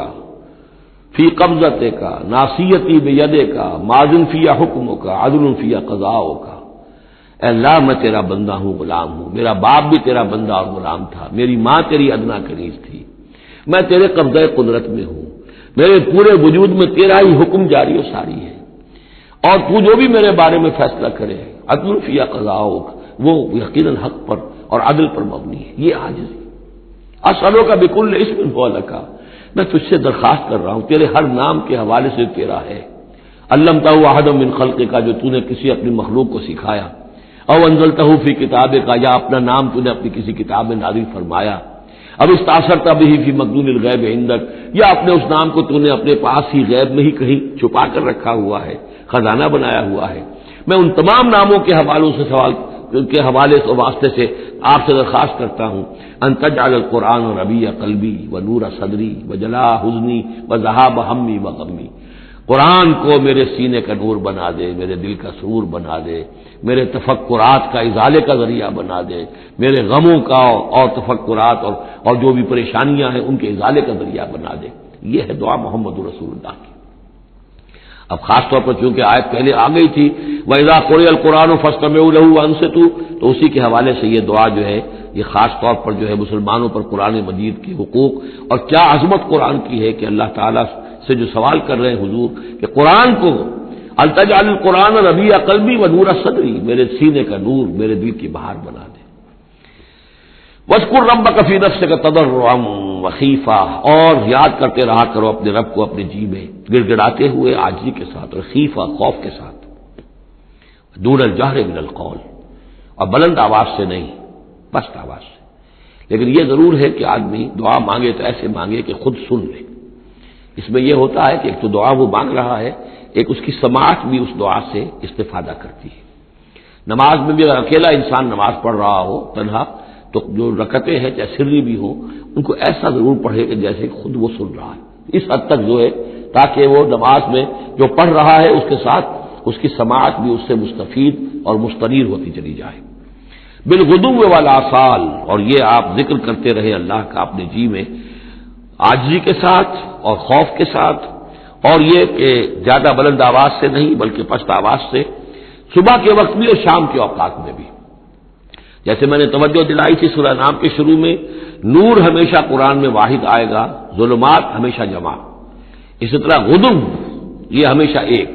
فی قبضتک ناصیتی بیدک ماض فی حکمک عدل فی قضاؤک، اے اللہ میں تیرا بندہ ہوں، غلام ہوں، میرا باپ بھی تیرا بندہ اور غلام تھا، میری ماں تیری ادنا کنیز تھی، میں تیرے قبضہ قدرت میں ہوں، میرے پورے وجود میں تیرا ہی حکم جاری و ساری ہے، اور تو جو بھی میرے بارے میں فیصلہ کرے عدل فی قضاؤک، وہ یقیناً حق پر اور عدل پر مبنی ہے۔ یہ عاجزی۔ اسألوک بکل اسم هو لک، میں تجھ سے درخواست کر رہا ہوں تیرے ہر نام کے حوالے سے تیرا ہے، علمتہ احد من خلقک، جو تو نے کسی اپنی مخلوق کو سکھایا، او انزلتہ فی کتابک، یا اپنا نام تو نے اپنی کسی کتاب میں نازل فرمایا، اب استاثرت بہ فی مکنون الغیب عندک، یا اپنے اس نام کو تو نے اپنے پاس ہی غیب میں ہی کہیں چھپا کر رکھا ہوا ہے، خزانہ بنایا ہوا ہے۔ میں ان تمام ناموں کے حوالوں سے کے حوالے سے واسطے سے آپ سے درخواست کرتا ہوں ان تجعل القرآن ربیع قلبی ونور صدری وجلاء حزنی وذہاب ہمی وغمی، قرآن کو میرے سینے کا نور بنا دے، میرے دل کا سرور بنا دے، میرے تفکرات کا ازالے کا ذریعہ بنا دے، میرے غموں کا اور تفکرات اور جو بھی پریشانیاں ہیں ان کے ازالے کا ذریعہ بنا دے۔ یہ ہے دعا محمد رسول اللہ کی۔ اب خاص طور پر چونکہ آیت پہلے آ گئی تھی وَإِذَا قُرِئَ الْقُرْآنُ فَاسْتَمِعُوا لَهُ وَأَنصِتُوا، تو اسی کے حوالے سے یہ دعا جو ہے یہ خاص طور پر جو ہے مسلمانوں پر قرآن مجید کے حقوق اور کیا عظمت قرآن کی ہے کہ اللہ تعالیٰ سے جو سوال کر رہے ہیں حضور کہ قرآن کو التجعل القرآن ربیع قلبی ونور صدری، میرے سینے کا نور، میرے دل کی بہار بنا دے۔ وَاذْكُرْ رَبَّكَ فِي نَفْسِكَ تَضَرُّعًا وَخِيفَةً، اور یاد کرتے رہا کرو اپنے رب کو اپنے جی میں گڑ گڑاتے ہوئے عاجزی کے ساتھ، اور خیفہ خوف کے ساتھ، دون الجہر من القول، اور بلند آواز سے نہیں پست آواز سے۔ لیکن یہ ضرور ہے کہ آدمی دعا مانگے تو ایسے مانگے کہ خود سن لے۔ اس میں یہ ہوتا ہے کہ ایک تو دعا وہ مانگ رہا ہے، ایک اس کی سماعت بھی اس دعا سے استفادہ کرتی ہے۔ نماز میں بھی اگر اکیلا انسان نماز پڑھ رہا ہو تنہا، تو جو رکعتیں ہیں چاہے سری بھی ہوں ان کو ایسا ضرور پڑھے کہ جیسے خود وہ سن رہا ہے، اس حد تک جو ہے تاکہ وہ نماز میں جو پڑھ رہا ہے اس کے ساتھ اس کی سماعت بھی اس سے مستفید اور مستنیر ہوتی چلی جائے۔ بالغدو والآصال، اور یہ آپ ذکر کرتے رہے اللہ کا اپنے جی میں عاجزی کے ساتھ اور خوف کے ساتھ، اور یہ کہ زیادہ بلند آواز سے نہیں بلکہ پست آواز سے، صبح کے وقت بھی اور شام کے اوقات میں بھی۔ جیسے میں نے توجہ دلائی تھی سورہ نام کے شروع میں، نور ہمیشہ قرآن میں واحد آئے گا، ظلمات ہمیشہ جمع، اسی طرح غدو یہ ہمیشہ ایک،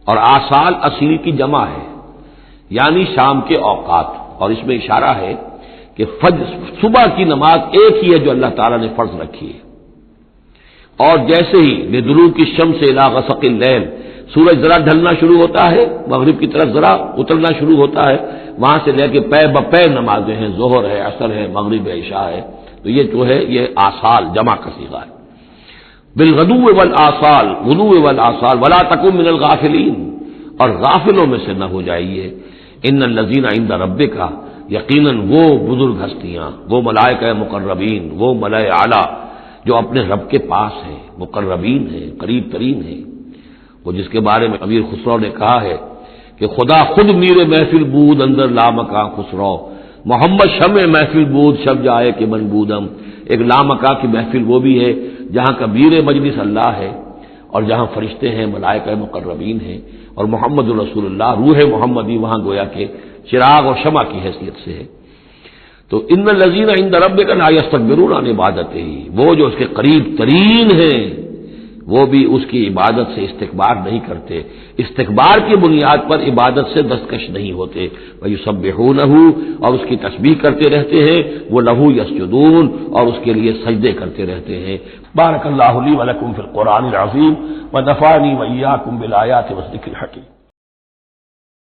اور آصال اصیل کی جمع ہے یعنی شام کے اوقات، اور اس میں اشارہ ہے کہ صبح کی نماز ایک ہی ہے جو اللہ تعالیٰ نے فرض رکھی ہے۔ اور جیسے ہی لدلوک الشمس الی غسق اللیل، سورج ذرا ڈھلنا شروع ہوتا ہے، مغرب کی طرف ذرا اترنا شروع ہوتا ہے، وہاں سے لے کے پے بپے نمازیں ہیں، ظہر ہے، عصر ہے، مغرب ہے، عشاء ہے، تو یہ جو ہے یہ آصال جمع کا صیغہ ہے۔ بالغدو والآصال، غدو والآصال، ولا تکن من الغافلین، اور غافلوں میں سے نہ ہو جائیے۔ ان الذین عند ربک، یقیناً وہ بزرگ ہستیاں، وہ ملائکہ مقربین، وہ ملائے اعلیٰ جو اپنے رب کے پاس ہیں، مقربین ہیں، قریب ترین ہیں، وہ جس کے بارے میں امیر خسرو نے کہا ہے کہ خدا خود میر محفل بود اندر لامکاں خسرو، محمد شمع محفل بود شب جائے کہ من بودم۔ ایک لامکاں کی محفل وہ بھی ہے جہاں کا میر مجلس اللہ ہے اور جہاں فرشتے ہیں، ملائکہ مقربین ہیں، اور محمد رسول اللہ روح محمدی وہاں گویا کہ چراغ اور شمع کی حیثیت سے ہے۔ تو ان الذین عند ربک لا یستکبرون عن عبادتہ، وہ جو اس کے قریب ترین ہیں وہ بھی اس کی عبادت سے استکبار نہیں کرتے، استکبار کی بنیاد پر عبادت سے دستکش نہیں ہوتے۔ وَيُسَبِّحُونَهُ، اور اس کی تسبیح کرتے رہتے ہیں، وہ لہو یسجدون، اور اس کے لیے سجدے کرتے رہتے ہیں۔ بارک اللہ لی ولکم فی القرآن العظیم ونفعنی وإیاکم بالآیات والذکر الحکیم۔